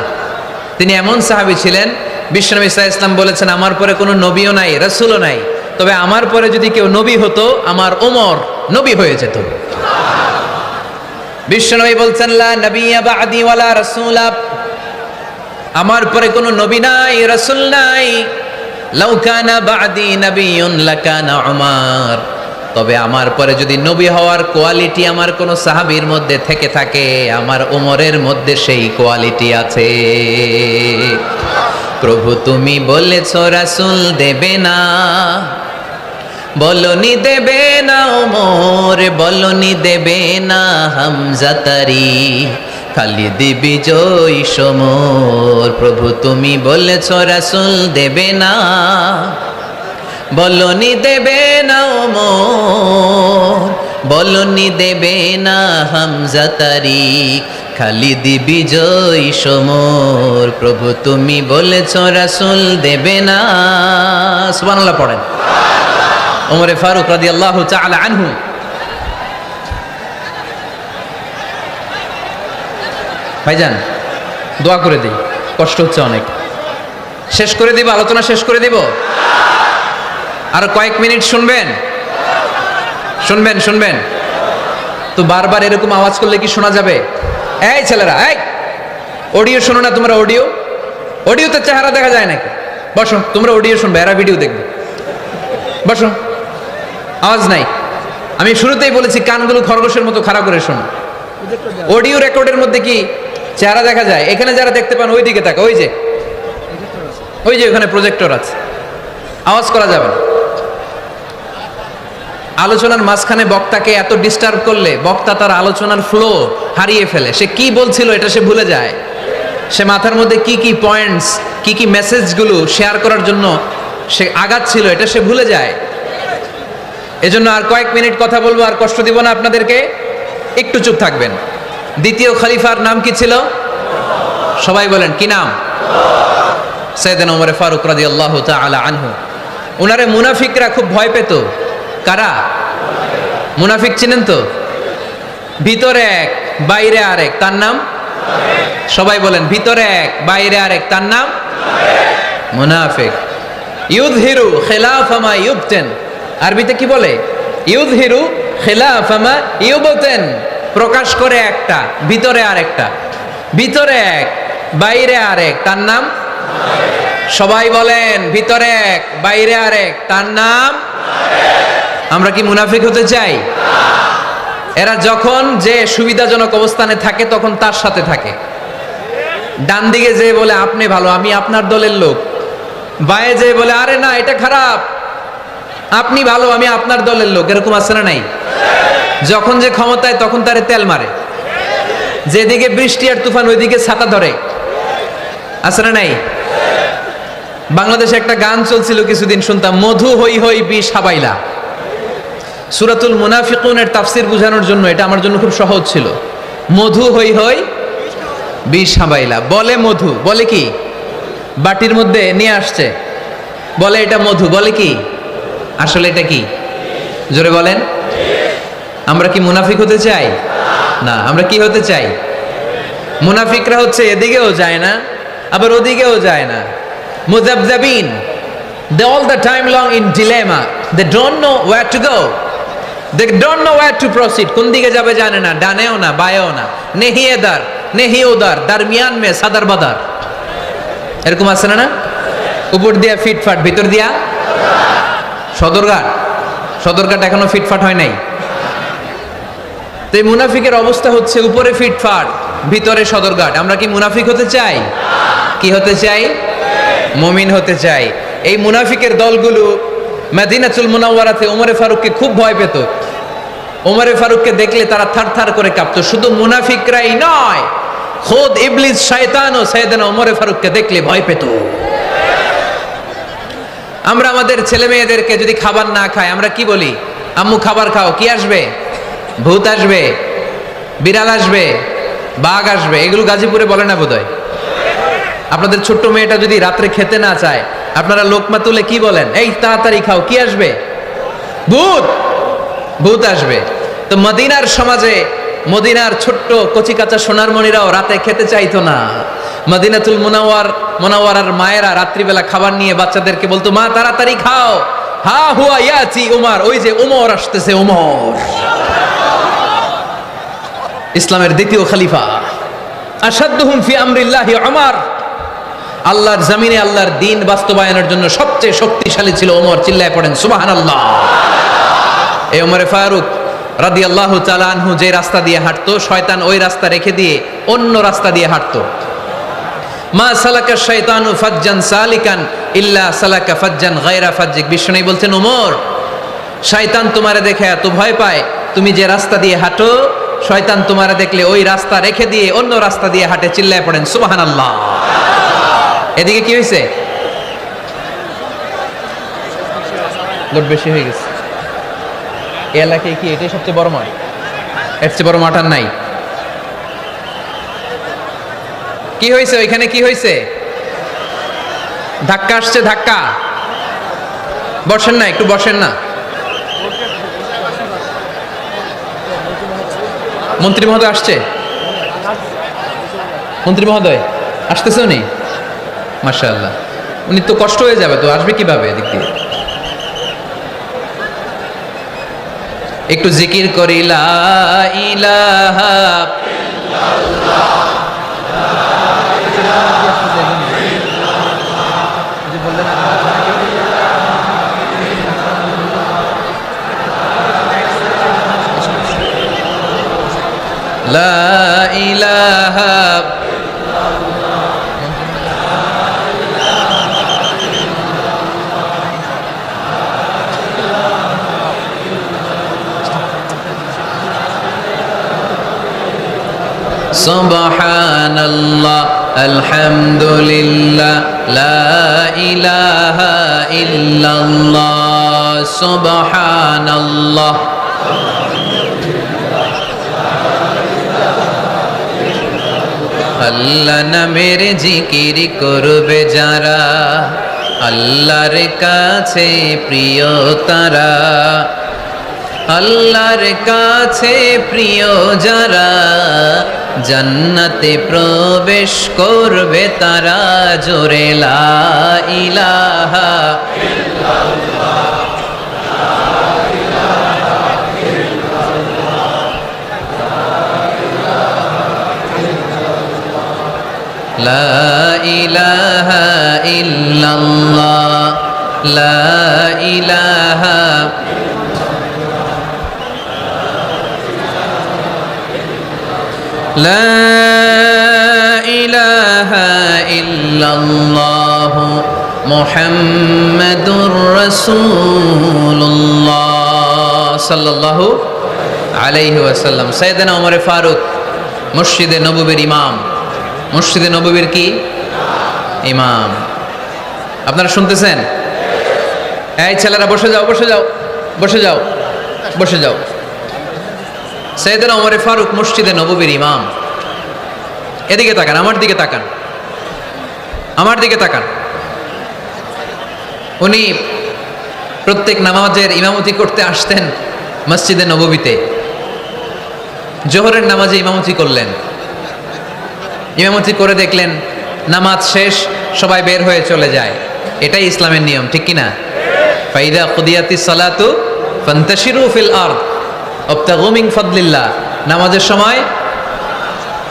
তিনি এমন সাহাবী ছিলেন, বিশ্বনবী সাল্লাল্লাহু আলাইহি ওয়াসাল্লাম বলেছেন আমার পরে কোনো নবীও নাই, রাসূলও নাই, তবে আমার পরে যদি কেউ নবী হতো আমার ওমর নবী হয়ে যেত। বিশ্বনবী বলছেন লা নবিয়্যা বা'দি ওয়ালা রাসূলা, আমার পরে কোনো নবী নাই, রাসূল নাই। লাউ কানা বা'দি নাবিয়্যুন লাকানা উমর, তবে আমার পরে যদি নবী হওয়ার কোয়ালিটি আমার কোনো সাহাবীর মধ্যে থেকে থাকে, আমার ওমরের মধ্যে সেই কোয়ালিটি আছে। প্রভু তুমি বলেছ রাসূল দেবে না, বলনি দেবে না ওমর, বলনি দেবে না হামজা তারি, খালিদ বিজয় সমর। প্রভু তুমি বলেছ রাসূল দেবে না, বলনি দেবে না ওমর, বলনি দেবে না হামজা তারি, খালিদ বিজয় সমর। প্রভু তুমি বলেছ রাসূল দেবে না। সুবহানাল্লাহ পড়েন। ওমরে ফারুক রাদিয়াল্লাহু তাআলা আনহু ভাইজান দোয়া করে দিই, কষ্ট হচ্ছে অনেক। শেষ করে দিব, আলোচনা শেষ করে দিব। আর কয়েক মিনিট শুনবেন, শুনবেন শুনবেন তো বারবার এরকম আওয়াজ করলে কি শোনা যাবে? এই ছেলেরা, এই অডিও শোনো না তোমরা? অডিও, অডিওতে চেহারা দেখা যায় নাকি? বসো, তোমরা অডিও শুনবে, এরা ভিডিও দেখবে। বসো, আওয়াজ নাই। আমি শুরুতেই বলেছি কানগুলো খরগোশের মতো খাড়া করে শোনো। অডিও রেকর্ডের মধ্যে কি চেহারা দেখা যায়? এখানে যারা দেখতে পান ওই দিকে তাকা, ওই যে ওই যে ওখানে প্রজেক্টর আছে। আওয়াজ করা যাবে না। আলোচনার মাঝখানে বক্তাকে এত ডিস্টার্ব করলে বক্তা তার আলোচনার ফ্লো হারিয়ে ফেলে। সে কি বলছিল এটা সে ভুলে যায়। সে মাথার মধ্যে কি কি পয়েন্টস, কি কি মেসেজগুলো শেয়ার করার জন্য সে আগাচ্ছিল এটা সে ভুলে যায়। এজন্য আর কয়েক মিনিট কথা বলবো, আর কষ্ট দিব না আপনাদেরকে, একটু চুপ থাকবেন। দ্বিতীয় খলিফার নাম কি ছিল? সবাই বলেন, কি নাম? সাইয়েদনা ওমর ফারুক রাদিয়াল্লাহু তাআলা আনহু। উনারে মুনাফিকরা খুব ভয় পেত। কারা? মুনাফিক চিনেন তো? ভিতরে এক বাইরে আরেক, তার নাম? সবাই বলেন, ভিতরে এক বাইরে আরেক, তার নাম মুনাফিক। ইউযহিরু খিলাফা মা ইউবতিন, আরবিতে কি বলে? ইউযহিরু খিলাফা মা ইউবতিন, প্রকাশ করে একটা, ভিতরে আরেকটা। ভিতরে এক বাইরে আরেক, তার নাম? সবাই বলেন, ভিতরে এক বাইরে আরেক, তার নাম? আমরা কি মুনাফিক হতে চাই? এরা যখন যে সুবিধাজনক অবস্থানে থাকে তখন তার সাথে থাকে। ডান দিকে যে বলে আপনি ভালো, আমি আপনার দলের লোক। বায়ে যে বলে আরে না এটা খারাপ, আপনি ভালো, আমি আপনার দলের লোক। এরকম আছে না নাই? যখন যে ক্ষমতায় তখন তারে তেল মারে। যেদিকে বৃষ্টি আর তুফান ওইদিকে ছাতা ধরে। আছে না নাই? বাংলাদেশে একটা গান চলছিল কিছুদিন, শুনতাম, মধু হই হই বিষ হাবাইলা। সূরাতুল মুনাফিকুনের তাফসীর বোঝানোর জন্য এটা আমার জন্য খুব সহজ ছিল। মধু হই হই বিষ হাবাইলা, বলে মধু, বলে কি? বাটির মধ্যে নিয়ে আসছে, বলে এটা মধু, বলে কি আসলে এটা কি? জোরে বলেন। আমরা কি মুনাফিক হতে চাই? না, আমরা কি হতে চাই? মুনাফিকরা হচ্ছে এদিকেও যায় না আবার ওদিকেও যায় না, মুযাবযাবিন, they all the time long in dilemma, they don't know where to go, they don't know where to proceed, কোন দিকে যাবে জানে না, ডানেও না বায়েও না, নেহি এদার নেহি ওদার, দরমিয়ান মে সাদার বাদার, এরকম আছে না? উপর দিয়া ফিটফাট, ভিতর দিয়া সদরঘাট। সদরঘাট এখনো ফিটফাট হয় নাই। তো এই মুনাফিকের অবস্থা হচ্ছে উপরে ফিটফাট, ভিতরে সদরঘাট। আমরা কি মুনাফিক হতে চাই? কি হতে চাই? মুমিন হতে চাই। এই মুনাফিকের দলগুলো মদিনাতুল মুনাওয়ারাতে ওমরে ফারুককে খুব ভয় পেত। ওমরে ফারুককে দেখলে তারা থারথার করে কাঁপতো। শুধু মুনাফিকরাই নয়, খোদ ইবলিস শয়তানও সাইয়েদনা ওমরে ফারুককে দেখলে ভয় পেত। আমরা আমাদের ছেলে মেয়েদেরকে যদি খাবার না খায়, আমরা কি বলি? আম্মু খাবার খাও। কি আসবে? ভূত আসবে, বিড়াল আসবে, বাঘ আসবে। এগুলো গাজীপুরে বলে না বোধহয়। আপনাদের ছোট্ট মেয়েটা যদি রাত্রে খেতে না চায়, আপনারা লোকমা তুলে কি বলেন? এই তাড়াতাড়ি খাও, কি আসবে? ভূত, ভূত আসবে। তো মদিনার সমাজে মদিনার ছোট্ট কচি কাঁচা সোনারমণিরাও রাতে খেতে চাইতো না। মদিনাতুল মুনাওয়ারার মায়েরা রাত্রিবেলা খাবার নিয়ে বাচ্চাদেরকে বলতো, মা তাড়াতাড়ি খাও, হা হুয়া ইয়াতি উমর, ওই যে উমর আসতেছে, উমর ইসলামের দ্বিতীয় খলিফা। আশাদ্দুহুম ফি আমরিল্লাহি উমর, আল্লাহর জমিনে আল্লাহর দ্বীন বাস্তবায়নের জন্য সবচেয়ে শক্তিশালী ছিল ওমর। চিল্লায় পড়েন সুবহানাল্লাহ। এই ওমরে ফারুক রাদিয়াল্লাহু তাআলা আনহু যে রাস্তা দিয়ে হাঁটতো, শয়তান ওই রাস্তা রেখে দিয়ে অন্য রাস্তা দিয়ে হাঁটতো। মা সালাকা শাইতানু ফাজ্জান সালিকান ইল্লা সালাকা ফাজ্জান গায়রা ফাজ্জিক। বিশ্বনবী বলছেন, ওমর, শয়তান তোমারে দেখে এত ভয় পায়, তুমি যে রাস্তা দিয়ে হাঁটো, শয়তান তোমারে দেখলে ওই রাস্তা রেখে দিয়ে অন্য রাস্তা দিয়ে হাঁটে। চিল্লায় পড়েন সুবহানাল্লাহ। এদিকে কি হয়েছে? লোড বেশি হয়ে গেছে। এই এলাকায় কি এটাই সবচেয়ে বড় মাঠ? এর চেয়ে বড় মাঠ আর নাই। কি হয়েছে ওইখানে? কি হয়েছে? ধাক্কা আসছে, ধাক্কা। বসেন না, একটু বসেন না। মন্ত্রী মহোদয় আসছে? মন্ত্রী মহোদয় আসতেছে উনি? মাশাআল্লাহ। উনি তো কষ্ট হয়ে যাবে, তো আসবে কিভাবে এদিক দিয়ে? একটু জিকির করি, লা ইলাহা ইল্লাল্লাহ, লা ইলাহা সুবহানাল্লাহ আলহামদুলিল্লাহ লা ইলাহা ইল্লাল্লাহ সুবহানাল্লাহ। আল্লাহ নামের জিকির করবে যারা, আল্লাহর কাছে প্রিয় তারা। আল্লাহর কাছে প্রিয় যারা, জান্নাতে প্রবেশ করবে তারা। জোরে লা ইলাহা ইল্লাল্লাহ, লা ইলাহা ইল্লাল্লাহ, লা ইলাহা লা ইলাহা ইল্লাল্লাহ মুহাম্মাদুর রাসূলুল্লাহ সাল্লাল্লাহু আলাইহি ওয়াসাল্লাম। সাইয়েদনা ওমর ফারুক মসজিদে নববীর ইমাম। মসজিদে নববীর কি ইমাম? আপনারা শুনতেছেন? এই ছেলেরা বসে যাও, বসে যাও, বসে যাও, বসে যাও। সাইয়েদনা ওমর ফারুক মসজিদে নববীর ইমাম। এদিকে তাকান, আমার দিকে তাকান। আমার দিকে তাকান। উনি প্রত্যেক নামাজের ইমামতি করতে আসতেন মসজিদে নববীতে। জোহরের নামাজে ইমামতি করলেন, ইমামতি করে দেখলেন নামাজ শেষ, সবাই বের হয়ে চলে যায়। এটাই ইসলামের নিয়ম, ঠিক কিনা? ফাইদা কুদিয়াতিস সালাতু ফান্তাশিরু ফিল আরদ ওয়াবতাগু মিন ফাদলিল্লাহ। নামাজের সময়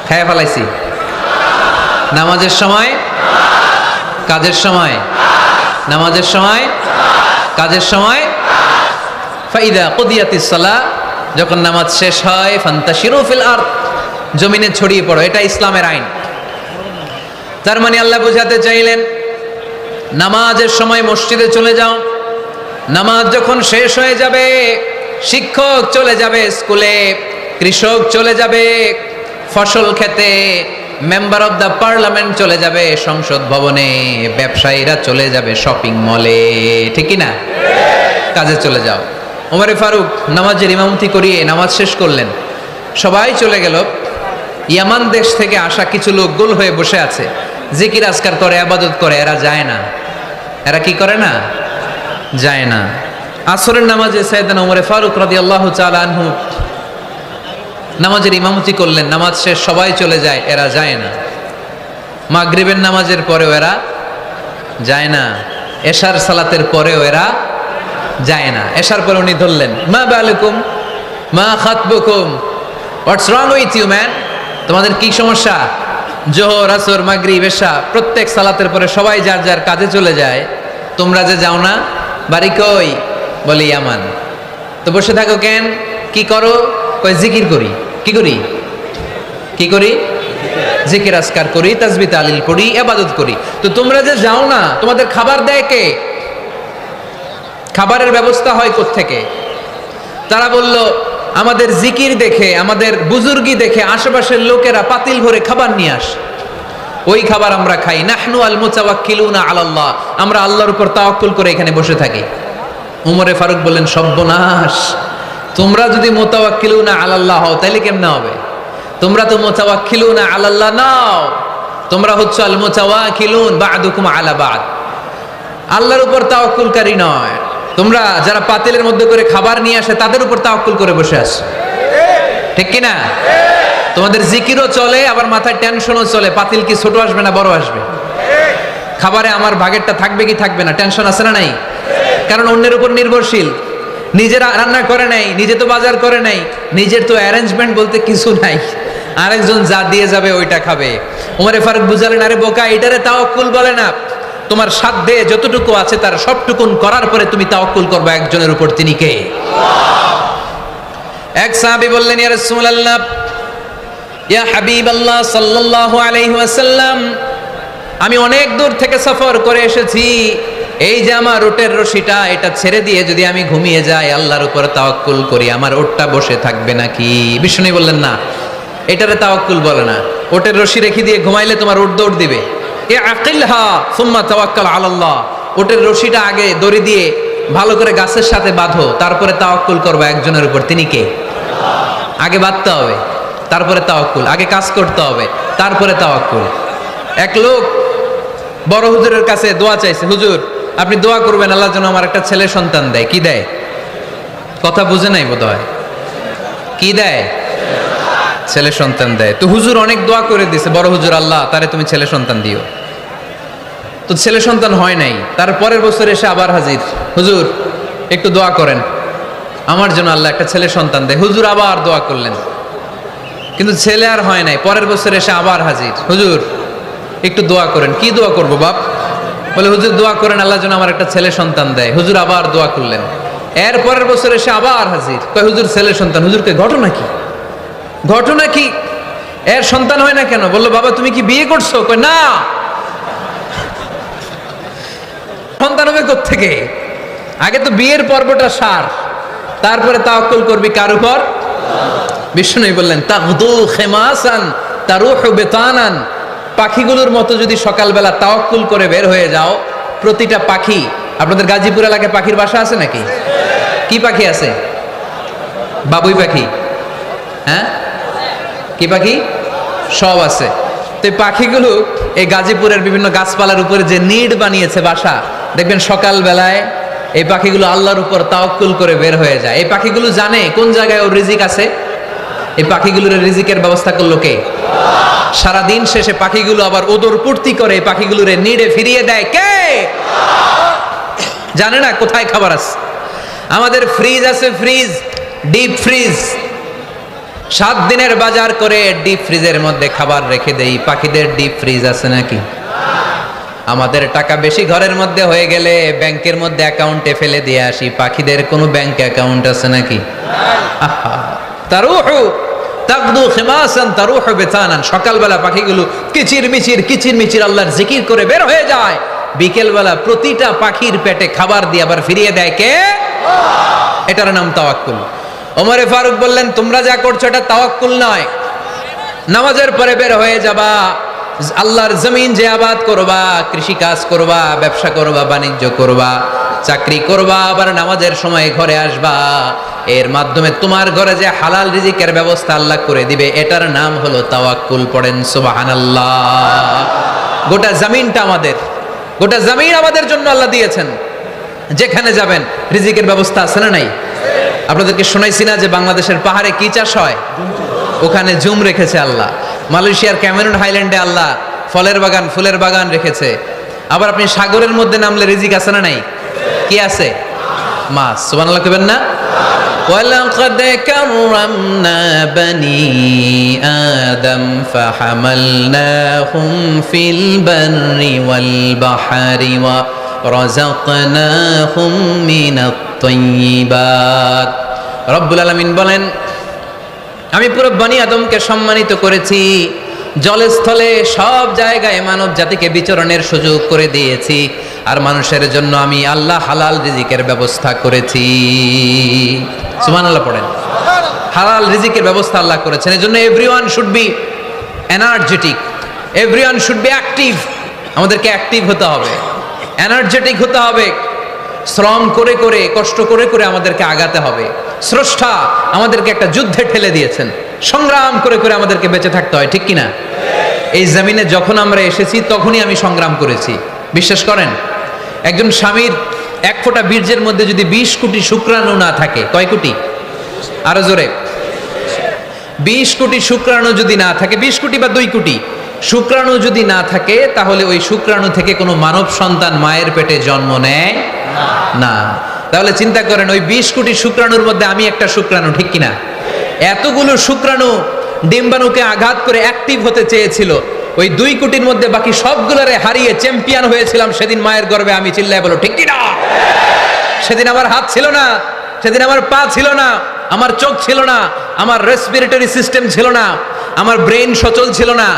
খেয়ে ফেলাইছি, নামাজের সময়, কাজের সময়, নামাজের সময়, কাজের সময়। ফাইদা কুদিয়াতিস সালাহ, যখন নামাজ শেষ হয়, ফান্তাশিরু ফিল আরদ, জমিনে ছড়িয়ে পড়ো। এটা ইসলামের আইন। তার মানে আল্লাহ বোঝাতে চাইলেন নামাজের সময় মসজিদে চলে যাও। নামাজ যখন শেষ হয়ে যাবে, শিক্ষক চলে যাবে স্কুলে, কৃষক চলে যাবে ফসল খেতে, মেম্বার অব দ্য পার্লামেন্ট চলে যাবে সংসদ ভবনে, ব্যবসায়ীরা চলে যাবে শপিং মলে, ঠিক কি না? কাজে চলে যাও। ওমরে ফারুক নামাজের ইমামতি করিয়ে নামাজ শেষ করলেন, সবাই চলে গেল। ইয়ামান দেশ থেকে আসা কিছু লোক গোল হয়ে বসে আছে, জিকির আজকার করে, আবাদত করে, এরা যায় না। এরা কি করে না? যায় না। আসরের নামাজে সাইয়েদনা ওমরে ফারুক রাদিয়াল্লাহু তাআলা আনহু নামাজের ইমামতি করলেন, নামাজ শেষ, সবাই চলে যায়, এরা যায় না। মাগরিবের নামাজের পরেও এরা যায় না, এশার সালাতের পরেও এরা যায় না। এশার পরে উনি ধরলেন, মা বালুকুম মা খাতবুকুম, হোয়াটস রং উইথ ইউ ম্যান, তোমাদের কি সমস্যা? জোহর, আসর, মাগরিব, এশা প্রত্যেক সালাতের পরে সবাই যার যার কাজে চলে যায়, তোমরা যে যাও না, বাড়ি কই? বলি ইয়ামান। তো বসে থাকো কেন? কি করো? কই জিকির করি। কি করি? কি করি? জিকির আজকার করি, তাসবিহ তাহলিল পড়ি, ইবাদত করি। তো তোমরা যে যাও না, তোমাদের খাবার দেয় কে? খাবারের ব্যবস্থা হয় কোত্থেকে? তারা বলল, আমাদের জিকির দেখে, আমাদের বুজুর্গি দেখে আশেপাশের লোকেরা পাতিল ভরে খাবার নিয়ে আসে, ওই খাবার আমরা খাই। নাহনু আল মুতাওয়াক্কিলুনা আলাল্লাহ, আমরা আল্লাহর উপর তাওয়াক্কুল করে এখানে বসে থাকি। উমরে ফারুক বললেন, সর্বনাশ, তোমরা যদি মুতাওয়াক্কিলুনা আলাল্লাহ হও তাহলে কেমনে হবে? তোমরা তো মুতাওয়াক্কিলুনা আলাল্লাহ নাও, তোমরা হচ্ছে আল মুতাওয়াক্কিলুন বা'দুকুম আলা বা'দ, আল্লাহর উপর তাওয়াক্কুলকারী নয়। তোমরা যারা পাতিলের মধ্যে করে খাবার নিয়ে আসে তাদের উপর তাওয়াক্কুল করে বসে আছো, ঠিক কি না? তোমাদের জিকিরও চলে, আবার মাথায় টেনশনও চলে, পাতিল কি ছোট আসবে না বড় আসবে, খাবারে আমার ভাগেরটা থাকবে কি থাকবে না, টেনশন আছে না নাই? কারণ অন্যের উপর নির্ভরশীল, নিজেরা রান্না করে নাই, নিজে তো বাজার করে নাই, নিজের তো অ্যারেঞ্জমেন্ট বলতে কিছু নাই, আরেকজন যা দিয়ে যাবে ওইটা খাবে। ওমরে ফারুক বুঝালেন, আরে বোকা, এটারে তাওয়াক্কুল বলে না। তোমার সাধ্যে যতটুকু আছে তার সবটুকুন করার পরে তুমি তাওয়াক্কুল করবে একজনের উপর, তিনি কে? এক সাহাবী বললেন, ইয়া রাসূলুল্লাহ, ইয়া হাবিবাল্লাহ সাল্লাল্লাহু আলাইহি ওয়াসাল্লাম, আমি অনেক দূর থেকে সফর করে এসেছি, এই যে আমার ওটের রশিটা, এটা ছেড়ে দিয়ে যদি আমি ঘুমিয়ে যাই, আল্লাহর উপর তাওয়াক্কুল করি, আমার ওটটা বসে থাকবে নাকি? বিষ্ণু বললেন, না, এটারে তাওয়াক্কুল বলে না। ওটের রশি রেখে দিয়ে ঘুমাইলে তোমার ওট দৌড় দিবে। এ আকিলহা সুম্মা তাওয়াক্কাল আলাল্লাহ, ওটের রশিটা আগে দড়ি দিয়ে ভালো করে গাছের সাথে বাঁধো, তারপরে তাওয়াক্কুল করবে একজনের উপর, তিনি কে? আগে বাঁধতে হবে, তারপরে তাওয়াক্কুল, আগে কাজ করতে হবে, তারপরে তাওয়াক্কুল। এক লোক বড় হুজুরের কাছে দোয়া চাইছে, হুজুর আপনি দোয়া করবেন আল্লাহ যেন আমার একটা ছেলে সন্তান দেয়। কি দেয়? কথা বুঝে নাই বোধ হয়। কি দেয়? ছেলে সন্তান দেয়। তো হুজুর অনেক দোয়া করে দিছে, বড় হুজুর, আল্লাহ তারে তুমি ছেলে সন্তান দিও। তো ছেলে সন্তান হয় নাই। তার পরের বছর এসে আবার হাজির, হুজুর একটু দোয়া করেন আমার জন্য আল্লাহ একটা ছেলে সন্তান দেয়। হুজুর আবার দোয়া করলেন, কিন্তু ছেলে আর হয় নাই। পরের বছর এসে আবার হাজির, হুজুর একটু দোয়া করেন। কি দোয়া করবো বাপ? বলে হুজুর দোয়া করেন আল্লাহ যেন আমার একটা ছেলে সন্তান দেয়। হুজুর আবার দোয়া করলেন। এর পরের বছর এসে আবার হাজির, কয় হুজুর ছেলে সন্তান। হুজুরকে ঘটনা কি? ঘটনা কি? এর সন্তান হয় না কেন? বললো বাবা তুমি কি বিয়ে করছো? কয় না। সন্তান হবে কোত্থেকে? আগে তো বিয়ের পর্বটা সার, তারপরে তাওয়াক্কুল করবি কার উপর? বিষ্ণু বললেন, তাগদু খেমাসান তারুহু বিতানান, পাখিগুলোর মতো যদি সকালবেলা তাওয়াক্কুল করে বের হয়ে যাও, প্রতিটা পাখি, আপনাদের গাজীপুর এলাকায় পাখির বাসা আছে নাকি? কি পাখি আছে? বাবুই পাখি, হ্যাঁ কি পাখি? সব আছে। তো এই পাখিগুলো এই গাজীপুরের বিভিন্ন গাছপালার উপরে যে নিড় বানিয়েছে বাসা, দেখবেন সকাল বেলায় এই পাখিগুলো আল্লাহর উপর তাওয়াক্কুল করে বের হয়ে যায়। এই পাখিগুলো জানে কোন জায়গায় ওর রিজিক আছে। এই পাখিগুলোর রিজিকের ব্যবস্থা করলো কে? সারা দিন শেষে পাখিগুলো আবার ওদর পূর্তি করে এই পাখিগুলোরে নিড়ে ফিরিয়ে দেয় কে? জানে না কোথায় খাবার আছে। আমাদের ফ্রিজ আছে, ফ্রিজ, ডিপ ফ্রিজ, 7 দিনের বাজার করে ডিপ ফ্রিজের মধ্যে খাবার রেখে দেই। পাখিদের ডিপ ফ্রিজ আছে নাকি? আমাদের টাকা বেশি ঘরের মধ্যে হয়ে গেলে ব্যাংকের মধ্যে অ্যাকাউন্টে ফেলে দিয়ে আসি। পাখিদের কোনো ব্যাংক অ্যাকাউন্ট আছে নাকি? তারুহু তাকদু খিমাসান তারুহু বিতানান। সকালবেলা পাখিগুলো কিচির মিচির আল্লাহর জিকির করে বের হয়ে যায়। বিকেলবেলা প্রতিটা পাখির পেটে খাবার দিয়ে আবার ফিরিয়ে দেয় কে? এটার নাম তাওয়াক্কুল। ওমরে ফারুক বললেন, তোমরা যা করছো এটা তাওয়াক্কুল নয়। নামাজের পরে বের হয়ে যাবা, আল্লাহর জমিন যে আবাদ করবা, কৃষি কাজ করবা, ব্যবসা করবা, বাণিজ্য করবা, চাকরি করবা, আবার নামাজের সময় ঘরে আসবা। এর মাধ্যমে তোমার ঘরে যে হালাল রিজিকের ব্যবস্থা আল্লাহ করে দিবে, এটার নাম হলো তাওয়াক্কুল। পড়েন সুবহানাল্লাহ। গোটা জমিনটা আমাদের, গোটা জমিন আমাদের জন্য আল্লাহ দিয়েছেন। যেখানে যাবেন রিজিকের ব্যবস্থা আছে না নাই? আপনাদেরকে শোনাইছি না যে বাংলাদেশের পাহাড়ে কি চাষ হয়? ওখানে জুম রেখেছে আল্লাহ। মালয়েশিয়ার ক্যামেরুন হাইল্যান্ডে আল্লাহ ফলের বাগান, ফুলের বাগান রেখেছে। আবার আপনি সাগরের মধ্যে নামলে রিজিক আছে না নাই? কি আছে? মাছ। সুবহানাল্লাহ কইবেন না? ওয়ালাকাদ কাররামনা বনি আদম ফাহামালনাহুম ফিল বাররি ওয়াল বাহরি ওয়া রাযাকনাহুম মিনাত তাইয়্যিবাত। রব্বুল আলামিন বলেন, আমি পুরো বনি আদমকে সম্মানিত করেছি। জলে স্থলে সব জায়গায় মানব জাতিকে বিচরণের সুযোগ করে দিয়েছি। আর মানুষের জন্য আমি আল্লাহ হালাল রিজিকের ব্যবস্থা করেছি। সুবহানাল্লাহ পড়েন। হালাল রিজিকের ব্যবস্থা আল্লাহ করেছেন। এজন্য everyone should be energetic, everyone should be active. আমাদেরকে অ্যাক্টিভ হতে হবে, এনার্জেটিক হতে হবে। শ্রম করে করে, কষ্ট করে করে আমাদেরকে আগাতে হবে। স্রষ্টা আমাদেরকে একটা যুদ্ধে ঠেলে দিয়েছেন, সংগ্রাম করে করে আমাদেরকে বেঁচে থাকতে হয়, ঠিক কিনা? এই জমিনে যখন আমরা এসেছি তখনই আমি সংগ্রাম করেছি। বিশ্বাস করেন, একজন স্বামীর 1 ফোঁটা বীর্যের মধ্যে যদি 20 কোটি শুক্রাণু না থাকে, কয় কোটি? আরো জোরে। 20 কোটি শুক্রাণু যদি না থাকে, 20 কোটি বা 2 কোটি শুক্রাণু যদি না থাকে, তাহলে ওই শুক্রাণু থেকে কোনো মানব সন্তান মায়ের পেটে জন্ম নেয় না। তাহলে চিন্তা করেন, ওই 20 কোটি শুক্রাণুর মধ্যে আমি একটা শুক্রাণু, ঠিক কিনা? এতগুলো শুক্রাণু ডিম্বাণুকে আঘাত করে অ্যাক্টিভ হতে চেয়েছিল। ওই 2 কোটির মধ্যে বাকি সবগুলোরে হারিয়ে চ্যাম্পিয়ন হয়েছিলাম সেদিন মায়ের গর্ভে। আমি চিল্লায় বলো ঠিক কিনা? সেদিন আমার হাত ছিল না, সেদিন আমার পা ছিল না, আমার চোখ ছিল না, আমার রেসপিরেটরি সিস্টেম ছিল না, আমার ব্রেন সচল ছিল না,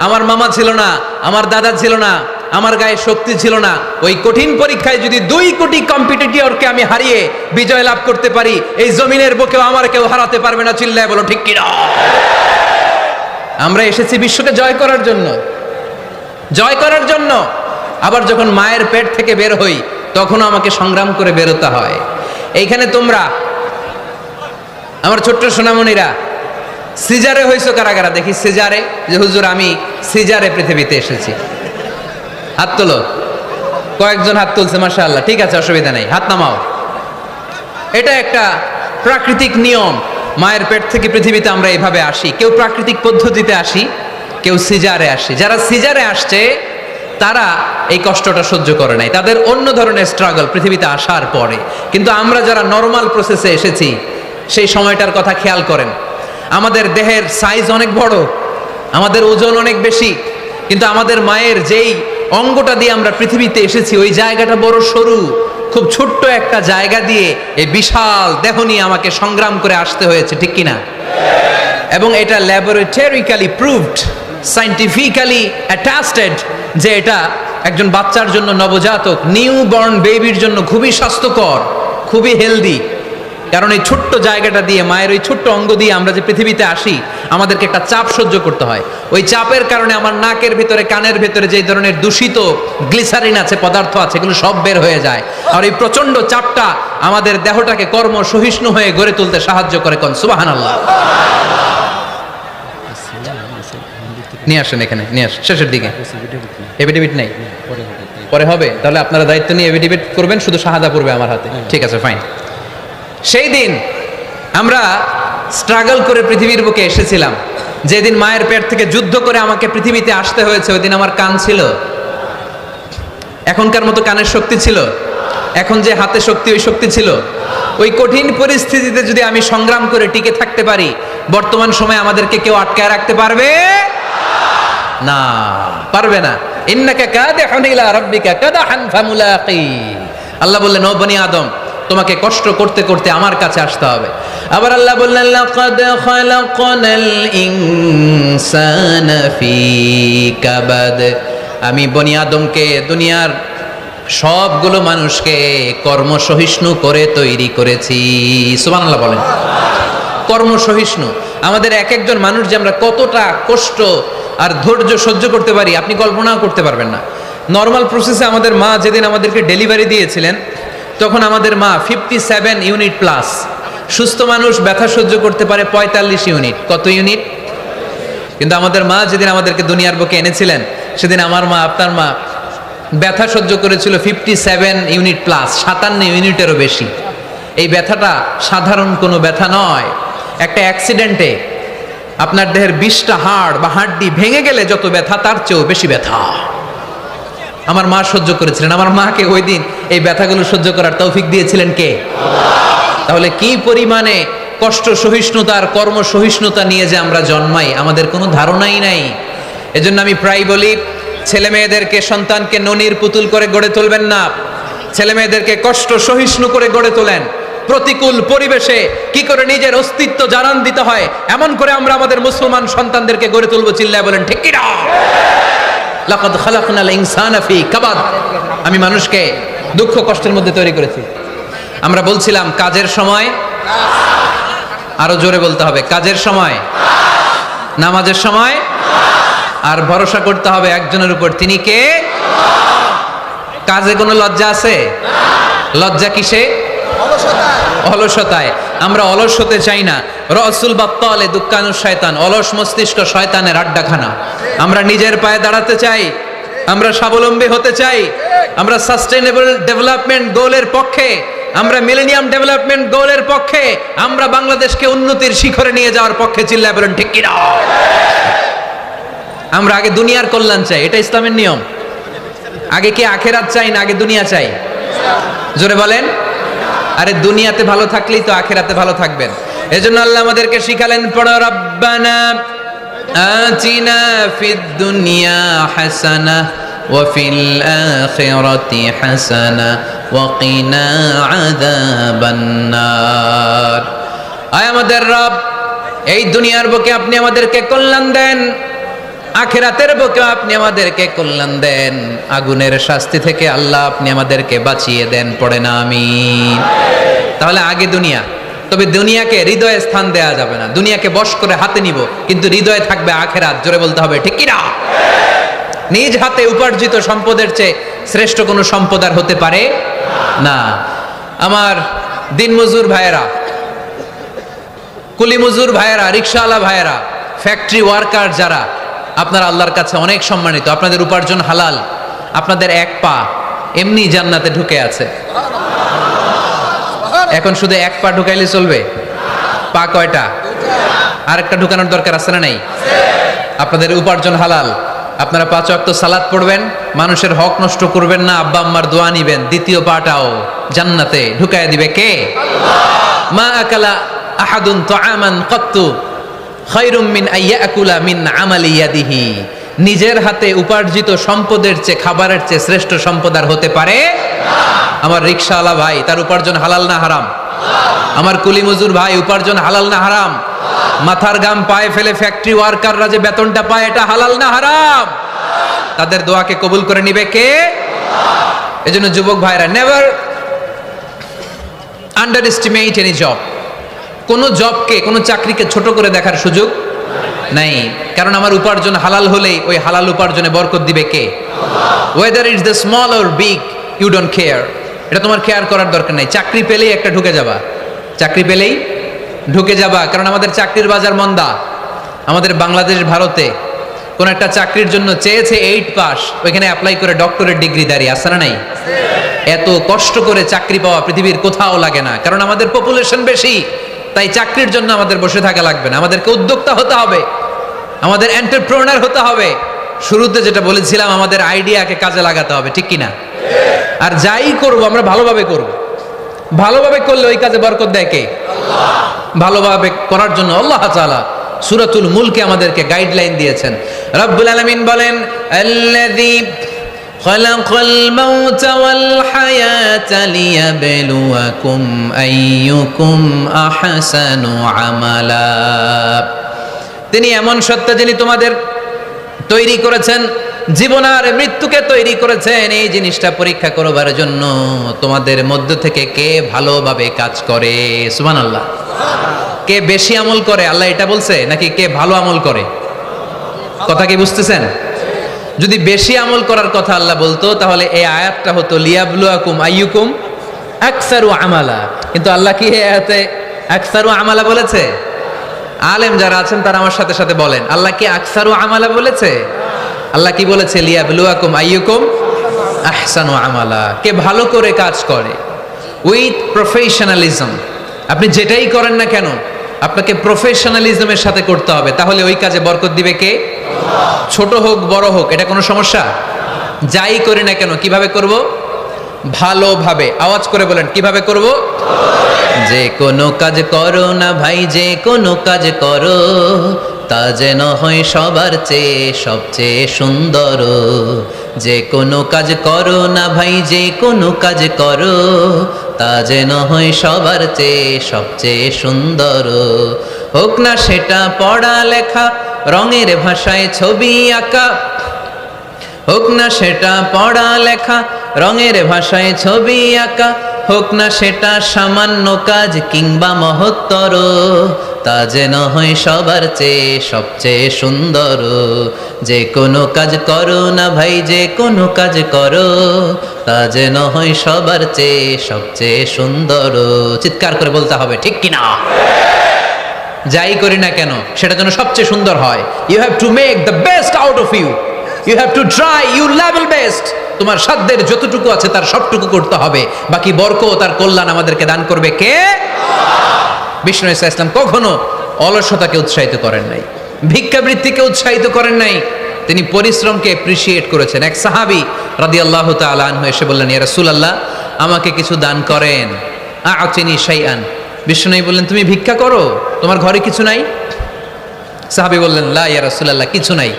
আমার মামা ছিল না, আমার দাদা ছিল না, আমার গায়ে শক্তি ছিল না। ওই কঠিন পরীক্ষায় যদি 2 কোটি কম্পিটিটরকে আমি হারিয়ে বিজয় লাভ করতে পারি, এই জমিনের বুকেও আমার কেউ হারাতে পারবে না। চিল্লায় বলো ঠিক কিনা? আমরা এসেছি বিশ্বকে জয় করার জন্য, জয় করার জন্য। আবার যখন মায়ের পেট থেকে বের হই, তখনও আমাকে সংগ্রাম করে বেরোতে হয়। এইখানে তোমরা আমার ছোট্ট সোনামণিরা সিজারে হইছো কারা কারা? দেখি সিজারে, যে হুজুর আমি সিজারে পৃথিবীতে এসেছি। হাত তোলো। কয়েকজন হাত তুলছে, মাশাআল্লাহ। ঠিক আছে, অসুবিধা নেই, হাত নামাও। এটা একটা প্রাকৃতিক নিয়ম। মায়ের পেট থেকে পৃথিবীতে আমরা এভাবে আসি। কেউ প্রাকৃতিক পদ্ধতিতে আসি, কেউ সিজারে আসি। যারা সিজারে আসছে তারা এই কষ্টটা সহ্য করে নাই, তাদের অন্য ধরনের স্ট্রাগল পৃথিবীতে আসার পরে। কিন্তু আমরা যারা নরমাল প্রসেসে এসেছি, সেই সময়টার কথা খেয়াল করেন। আমাদের দেহের সাইজ অনেক বড়, আমাদের ওজন অনেক বেশি, কিন্তু আমাদের মায়ের যেই অঙ্গটা দিয়ে আমরা পৃথিবীতে এসেছি, ওই জায়গাটা বড় সরু। খুব ছোট্ট একটা জায়গা দিয়ে এই বিশাল দেহ নিয়ে আমাকে সংগ্রাম করে আসতে হয়েছে, ঠিক কিনা? এবং এটা ল্যাবরেটরিক্যালি প্রুভড, সায়েন্টিফিক্যালি অ্যাটাস্টেড যে এটা একজন বাচ্চার জন্য, নবজাতক নিউ বর্ন বেবির জন্য খুবই স্বাস্থ্যকর, খুবই হেলদি। কারণ এই ছোট্ট জায়গাটা দিয়ে, মায়ের ওই ছোট্ট অঙ্গ দিয়ে আমরা যে পৃথিবীতে আসি, আমাদেরকে একটা চাপ সহ্য করতে হয়। ওই চাপের কারণে আমার নাকের ভিতরে, কানের ভিতরে যে ধরনের দূষিত গ্লিসারিন আছে, পদার্থ আছে, এগুলো সব বের হয়ে যায়। আর এই প্রচন্ড চাপটা আমাদের দেহটাকে কর্ম সহিষ্ণু হয়ে গড়ে তুলতে সাহায্য করে। কোন সুবহানাল্লাহ। নিয়ে আসেন এখানে, নিয়ে আসেন শেষের দিকে। এফিডেভিট নাই, পরে হবে। তাহলে আপনারা দায়িত্ব নিয়ে এফিডেভিট করবেন, শুধু শাহাদা পড়বে আমার হাতে। ঠিক আছে, ফাইন। সেই দিন আমরা স্ট্রাগল করে পৃথিবীর বুকে এসেছিলাম। যেদিন মায়ের পেট থেকে যুদ্ধ করে আমাকে পৃথিবীতে আসতে হয়েছে, ওই দিন আমার কান ছিল? এখনকার মতো কানের শক্তি ছিল? এখন যে হাতে শক্তি, ওই শক্তি ছিল? ওই কঠিন পরিস্থিতিতে যদি আমি সংগ্রাম করে টিকে থাকতে পারি, বর্তমান সময়ে আমাদেরকে কেউ আটকায় রাখতে পারবে না, পারবে না। ইন্নাকা কাদিহুন ইলা রাব্বিকা কাদাহান ফামুলাকি। আল্লাহ বললেন, ও বনি আদম, তোমাকে কষ্ট করতে করতে আমার কাছে আসতে হবে। আবার আল্লাহ বললেন, লাকাদ খালাকনাল ইনসানা ফি কাবাদ। আমি বনি আদমকে, দুনিয়ার সবগুলো মানুষকে কর্মসহিষ্ণু করে তৈরি করেছি। সুবহানাল্লাহ বলেন। কর্মসহিষ্ণু। আমাদের এক একজন মানুষ যে আমরা কতটা কষ্ট আর ধৈর্য সহ্য করতে পারি, আপনি কল্পনাও করতে পারবেন না। নর্মাল প্রসেসে আমাদের মা যেদিন আমাদেরকে ডেলিভারি দিয়েছিলেন, তখন আমাদের মা 57 ইউনিট প্লাস। সুস্থ মানুষ ব্যথা সহ্য করতে পারে 45 ইউনিট। কত ইউনিট? কিন্তু আমাদের মা যেদিন আমাদেরকে দুনিয়ার বুকে এনেছিলেন, সেদিন আমার মা, আপনার মা ব্যথা সহ্য করেছিল 57 ইউনিট প্লাস, 57 ইউনিটেরও বেশি। এই ব্যথাটা সাধারণ কোনো ব্যথা নয়। একটা অ্যাক্সিডেন্টে আপনার দেহের 20টা হাড় বা হাড্ডি ভেঙে গেলে যত ব্যথা, তার চেয়েও বেশি ব্যথা আমার মা সহ্য করেছিলেন। আমার মাকে ওই দিন এই ব্যথাগুলো সহ্য করার তৌফিক দিয়েছিলেন কে? তাহলে কি পরিমাণে কষ্ট সহিষ্ণুতা আর কর্ম সহিষ্ণুতা নিয়ে যে আমরা জন্মাই, আমাদের কোনো ধারণাই নাই। এজন্য আমি প্রায় বলি, ছেলে মেয়েদেরকে, সন্তানকে ননির পুতুল করে গড়ে তুলবেন না। ছেলে মেয়েদেরকে কষ্ট সহিষ্ণু করে গড়ে তোলেন। প্রতিকূল পরিবেশে কি করে নিজের অস্তিত্ব জানান দিতে হয়, এমন করে আমরা আমাদের মুসলমান সন্তানদেরকে গড়ে তুলবো। চিল্লায় বলেন ঠিক কি না? লাকাদ খালাকনাল ইনসানা ফি কাবাদ। আমি মানুষকে দুঃখ কষ্টের মধ্যে তৈরি করেছি। আমরা বলছিলাম কাজের সময়, আরো জোরে বলতে হবে, কাজের সময়, নামাজের সময়, আর ভরসা করতে হবে একজনের উপর, তিনি কে? কাজে কোনো লজ্জা আছে? লজ্জা কিসে? অলসতায়। আমরা অলস হতে চাই না। রসুল বাত্তালে দুক্কানুশ শয়তান, অলস মস্তিষ্ক শয়তানের আড্ডাখানা। আমরা নিজের পায়ে দাঁড়াতে চাই, আমরা স্বাবলম্বী হতে চাই, আমরা সাস্টেইনেবল ডেভেলপমেন্ট গোলের পক্ষে, আমরা মিলেনিয়াম ডেভেলপমেন্ট গোলের পক্ষে, আমরা বাংলাদেশকে উন্নতির শিখরে নিয়ে যাওয়ার পক্ষে। চিল্লায় বলেন ঠিক কিনা? আমরা আগে দুনিয়ার কল্যাণ চাই, এটা ইসলামের নিয়ম। আগে কি আখেরাত চাই না আগে দুনিয়া চাই? জোরে বলেন। আরে দুনিয়াতে ভালো থাকলেই তো আখেরাতে ভালো থাকবেন। এজন্য আল্লাহ আমাদেরকে শিখালেন, পড়ো রব্বানা আতিনা ফিদ দুনিয়া হাসানা ওয়া ফিল আখিরাতি হাসানা ওয়া কিনা আযাবান নার। আয় আমাদের রব, এই দুনিয়ার বুকে আপনি আমাদেরকে কল্যাণ দেন, আখিরাতের বুকে আপনি আমাদেরকে কল্যাণ দেন, আগুনের শাস্তি থেকে আল্লাহ আপনি আমাদেরকে বাঁচিয়ে দেন। পড়ে না আমিন। তাহলে আগে দুনিয়া, তবে দুনিয়াকে হৃদয়ে স্থান দেয়া যাবে না। দুনিয়াকে বশ করে হাতে নিব, কিন্তু হৃদয়ে থাকবে আখিরাত। জোরে বলতে হবে ঠিক কি না? নিজ হাতে উপার্জিত সম্পদের চেয়ে শ্রেষ্ঠ কোনো সম্পদ আর হতে পারে না। আমার দিনমজুর ভাইয়েরা, কুলি মজুর ভাইয়েরা, রিকশাওয়ালা ভাইয়েরা, ফ্যাক্টরি ওয়ার্কার যারা, আপনারা আল্লাহর কাছে অনেক সম্মানিত। আপনাদের উপার্জন হালাল। আপনাদের এক পা এমনি জান্নাতে ঢুকে আছে। এখন শুধু এক পা ঢুকাইলে চলবে? পা কয়টা? আরেকটা ঢুকানোর দরকার আছে না নাই? আপনাদের উপার্জন হালাল। আপনারা 5 ওয়াক্ত সালাত পড়বেন, মানুষের হক নষ্ট করবেন না, আব্বা আম্মার দোয়া নিবেন। দ্বিতীয় পাটাও জান্নাতে ঢুকায় দিবে কে? মা আকালা আহাদুন তাআমান কাত্তু খায়রুম মিন আইয়াকুলা মিন আমালি ইয়াদিহি। নিজের হাতে উপার্জিত সম্পদের চেয়ে, খাবারের চেয়ে শ্রেষ্ঠ সম্পদ আর হতে পারে না। আমার রিকশাওয়ালা ভাই, তার উপার্জন হালাল না হারাম? আমার কুলি মজুর ভাই, উপার্জন হালাল না হারাম? মাথার গাম পায়ে ফেলে ফ্যাক্টরি ওয়ার্কাররা যে বেতনটা পায়, এটা হালাল না হারাম? তাদের দোয়াকে কবুল করে নিবে কে? এজন্য যুবক ভাইরা, never under estimate any job. কোনো জবকে, কোনো চাকরিকে ছোট করে দেখার সুযোগ নাই। কারণ আমার উপার্জন হালাল হলেই ওই হালাল উপার্জনে বরকত দিবে কে? Whether it's the small or big, you don't care. এটা তোমার কেয়ার করার দরকার নাই। চাকরি পেলেই একটা ঢুকে যাবা, চাকরি পেলেই ঢুকে যাবা। কারণ আমাদের চাকরির বাজার মন্দা। আমাদের বাংলাদেশ, ভারতে কোন একটা চাকরির জন্য চেয়েছে 8 পাস, ওইখানে অ্যাপ্লাই করে ডক্টরেট ডিগ্রি দাঁড়িয়ে আসে না নাই? এত কষ্ট করে চাকরি পাওয়া পৃথিবীর কোথাও লাগে না, কারণ আমাদের পপুলেশন বেশি, তাই চাকরির জন্য আমাদের বসে থাকা লাগবে না, আমাদেরকে উদ্যোক্তা হতে হবে, আমাদের এন্টারপ্রেনার হতে হবে। শুরুতে যেটা বলেছিলাম, আমাদের আইডিয়াকে কাজে লাগাতে হবে, ঠিক কিনা? আর যাই করব আমরা ভালোভাবে করব, ভালোভাবে করলে ওই কাজে বরকত দেয় কে? আল্লাহ। ভালোভাবে করার জন্য আল্লাহ তাআলা সূরাতুল মুলকে আমাদেরকে গাইডলাইন দিয়েছেন। রব্বুল আলামিন বলেন, আল্লাযী খালাকাল মাউতা ওয়াল হায়াতা লিয়াবলুয়াকুম আইয়ুকুম আহসানু আমালা। তিনি এমন সত্তা যিনি তোমাদের তৈরি করেছেন, জীবন আর মৃত্যুকে তৈরি করেছেন এই জিনিসটা পরীক্ষা করবার জন্য, তোমাদের মধ্য থেকে কে ভালোভাবে কাজ করে। সুবহানাল্লাহ। কে বেশি আমল করে, আল্লাহ এটা বলছে, নাকি কে ভালো আমল করে? কথা কি বুঝতেছেন? যদি বেশি আমল করার কথা আল্লাহ বলতো, তাহলে এই আয়াতটা হতো লিয়াবলুয়াকুম আইয়ুকুম আকসারু আমালা। কিন্তু আল্লাহ কি এই আয়াতে আকসারু আমালা বলেছে? আলেম যারা আছেন তারা আমার সাথে সাথে বলেন, আল্লাহ কি আকসারু আমালা বলেছে? আল্লাহ কি বলেছে? লিয়াবলুয়াকুম আইয়ুকুম আহসানু আমালা, কে ভালো করে কাজ করে উইথ প্রফেশনালিজম। আপনি যেটাই করেন না কেন, আপনাকে প্রফেশনালিজমের সাথে করতে হবে, তাহলে ওই কাজে বরকত দিবে কে? ছোট হোক বড় হোক, এটা কোনো সমস্যা? যাই করি না কেন কিভাবে করব? ভালোভাবে। আওয়াজ করে বলেন, কিভাবে করব? যে কোনো কাজ করো না ভাই, যে কোনো কাজ করো, তা যেন হয় সবার চেয়ে সবচেয়ে সুন্দর। যে কোনো কাজ করো না ভাই, যে কোনো কাজ করো, তা যেন হয় সবার চেয়ে সবচেয়ে সুন্দর। হোক না সেটা পড়া লেখা, রঙের ভাষায় ছবি আঁকা, হোক না সেটা পড়া লেখা, রঙের ভাষায় ছবি আঁকা, হোক না সেটা সামান্য কাজ কিংবা মহত্তর, তা যেন হয় সবার চেয়ে সবচেয়ে সুন্দর। যে কোনো কাজ করো না ভাই, যে কোনো কাজ করো, তা যেন হয় সবার চেয়ে সবচেয়ে সুন্দর। চিৎকার করে বলতে হবে, ঠিক কিনা? যাই করি না কেন সেটা যেন সবচেয়ে সুন্দর হয়। You have to make the best out of you, you have to try you level best. তোমার সাধ্যের যতটুকু আছে তার সবটুকু করতে হবে, বাকি বরকত তার কল্যাণ আমাদেরকে দান করবে কে? বিষ্ণু ইসলাম কখনো অলসতাকে উৎসাহিত করেন নাই, ভিক্ষাবৃত্তিকে উৎসাহিত করেন নাই, তিনি পরিশ্রমকে অ্যাপ্রিশিয়েট করেছেন। এক সাহাবী রাদিয়াল্লাহু তাআলা আনহু এসে বললেন, ইয়া রাসূলুল্লাহ, আমাকে কিছু দান করেন, আ'তিনি শাইআন। বিষ্ণু বললেন, তুমি ভিক্ষা করো, তোমার ঘরে কিছু নাই? সাহাবী বললেন, লা ইয়া রাসূলুল্লাহ, কিছু নাই।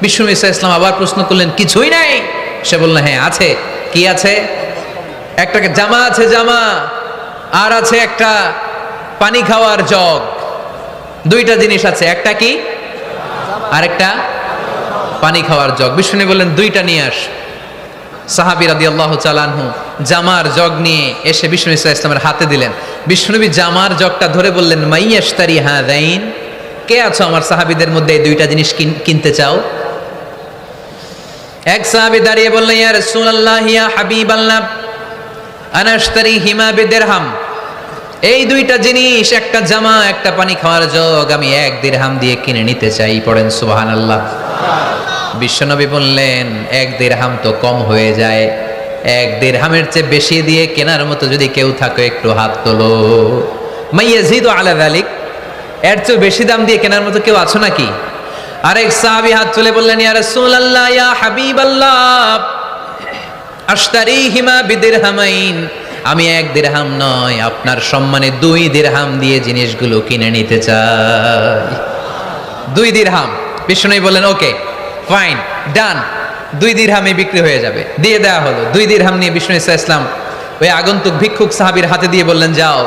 বিষ্ণু ইসলাম আবার প্রশ্ন করলেন, কিছুই নাই? সে বললেন, হ্যাঁ আছে। কি আছে? একটা জামা আছে, জামা, আর আছে একটা পানি খাওয়ার জগ। দুইটা জিনিস আছে, একটা কি আর একটা পানি খাওয়ার জগ। বিষ্ণু বললেন, দুইটা নিয়ে আস। সাহাবী রাদিয়াল্লাহু তাআলা আনহু জামার জগ নিয়ে এসে বিষ্ণু ইসলামের হাতে দিলেন। বিষ্ণুনবী জামার জগটা ধরে বললেন, মাইয়াশতারি হাযাইন, কে আছো আমার সাহাবীদের মধ্যে এই দুইটা জিনিস কিনতে চাও? এক সাহাবী দাঁড়িয়ে বললেন, ইয়া রাসূলুল্লাহ, ইয়া হাবিবাল্লাহ, আনা আশতারি হিমা বিদিরহাম। এই দুইটা জিনিস, একটা জামা, একটা পানি খাওয়ার জগ, আমি 1 দিরহাম দিয়ে কিনে নিতে চাই। পড়েন সুবহানাল্লাহ। বিশ্বনবী বললেন, 1 দিরহাম তো কম হয়ে যায়, 1 দিরহামের চেয়ে বেশি দিয়ে কেনার মতো যদি কেউ থাকে একটু হাত তোলো। মাইয়াজিদু আলা যালিক, এর চেয়ে বেশি দাম দিয়ে কেনার মতো কেউ আছো নাকি? আরেক সাহাবী হাত তুলে বললেন, ইয়া রাসূলুল্লাহ, ইয়া হাবিবাল্লাহ, আশতারিহিমা বিদিরহামাইন, আমি 1 দিরহাম নয়, আপনার সম্মানে 2 দিরহাম দিয়ে জিনিসগুলো কিনে নিতে চাই। 2 দিরহাম। বিষ্ণু বললেন, ওকে ফাইন, ডান, 2 দিরহামে বিক্রি হয়ে যাবে। দিয়ে দেওয়া হলো। 2 দিরহাম নিয়ে বিষ্ণু ইসলাম ওই আগন্তুক ভিক্ষুক সাহাবীর হাতে দিয়ে বললেন, যাও,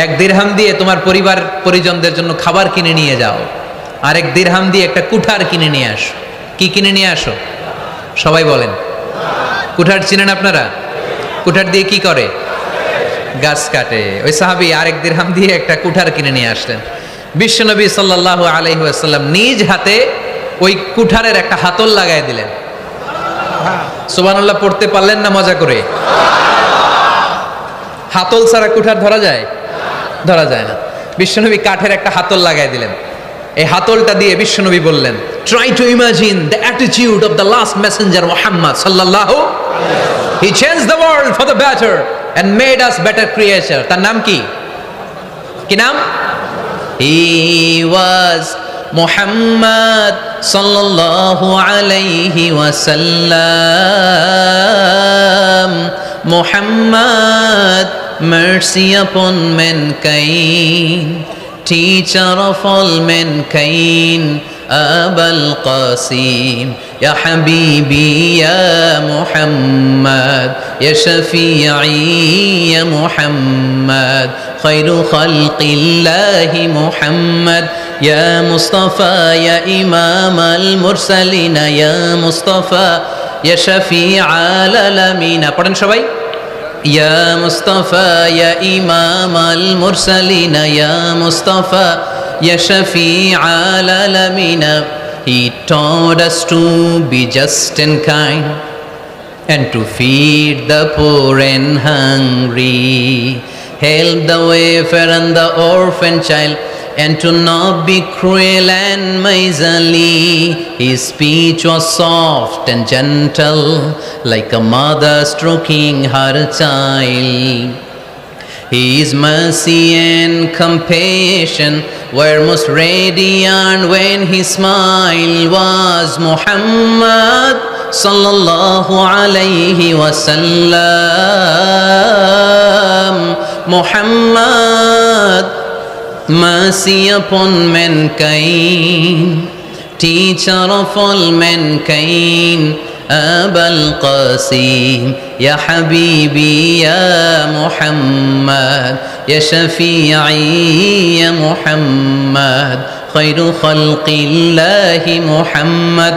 1 দিরহাম দিয়ে তোমার পরিবার পরিজনদের জন্য খাবার কিনে নিয়ে যাও, আর 1 দিরহাম দিয়ে একটা কুঠার কিনে নিয়ে আসো। কি কিনে নিয়ে আসো? সবাই বলেন। কুঠার চিনেন আপনারা? কুঠার দিয়ে কি করে? গাছ কাটে। ওই সাহাবী 1 দিরহাম দিয়ে একটা কুঠার কিনে নিয়ে আসলেন। বিশ্বনবী সাল্লাল্লাহু আলাইহি ওয়াসাল্লাম নিজ হাতে ওই কুঠারের একটা হাতল লাগাই দিলেন। সুবহানাল্লাহ পড়তে পারলেন না মজা করে? হাতল ছাড়া কুঠার ধরা যায়? ধরা যায় না। বিশ্বনবী কাঠের একটা হাতল লাগাই দিলেন। এই হাতলটা দিয়ে বিশ্বনবী বললেন, try to imagine the attitude of the last messenger Muhammad সাল্লাল্লাহু, he changed the world for the better and made us better creature. তার নাম কি? কি নাম? হি ওয়াজ মুহাম্মদ সাল্লাল্লাহু আলাইহি ওয়াসাল্লাম। Muhammad, mercy upon mankind, teacher of all mankind, Abul Qasim, Ya Habibi, Ya Muhammad, Ya Shafi'i, Ya Muhammad, Khairu Khalqillahi Muhammad, Ya Mustafa, Ya Imam al-Mursalin, Ya Mustafa, Ya Shafi'al Alamin. পড়েন সবাই। Ya Mustafa, Ya Imam al-Mursalin, Ya Mustafa, Ya Shafi'al Alamin. He taught us to be just and kind and to feed the poor and hungry, help the wafer and the orphan child, and to not be cruel and miserly. His speech was soft and gentle, like a mother stroking her child. His mercy and compassion were most radiant when his smile was Muhammad sallallahu alayhi wasallam. Muhammad, mercy upon mankind, teacher of all mankind, Abul Qasim, Ya Habibi, Ya Muhammad, Ya Shafi'i, Ya Muhammad, Khairu Khalqillahi Muhammad.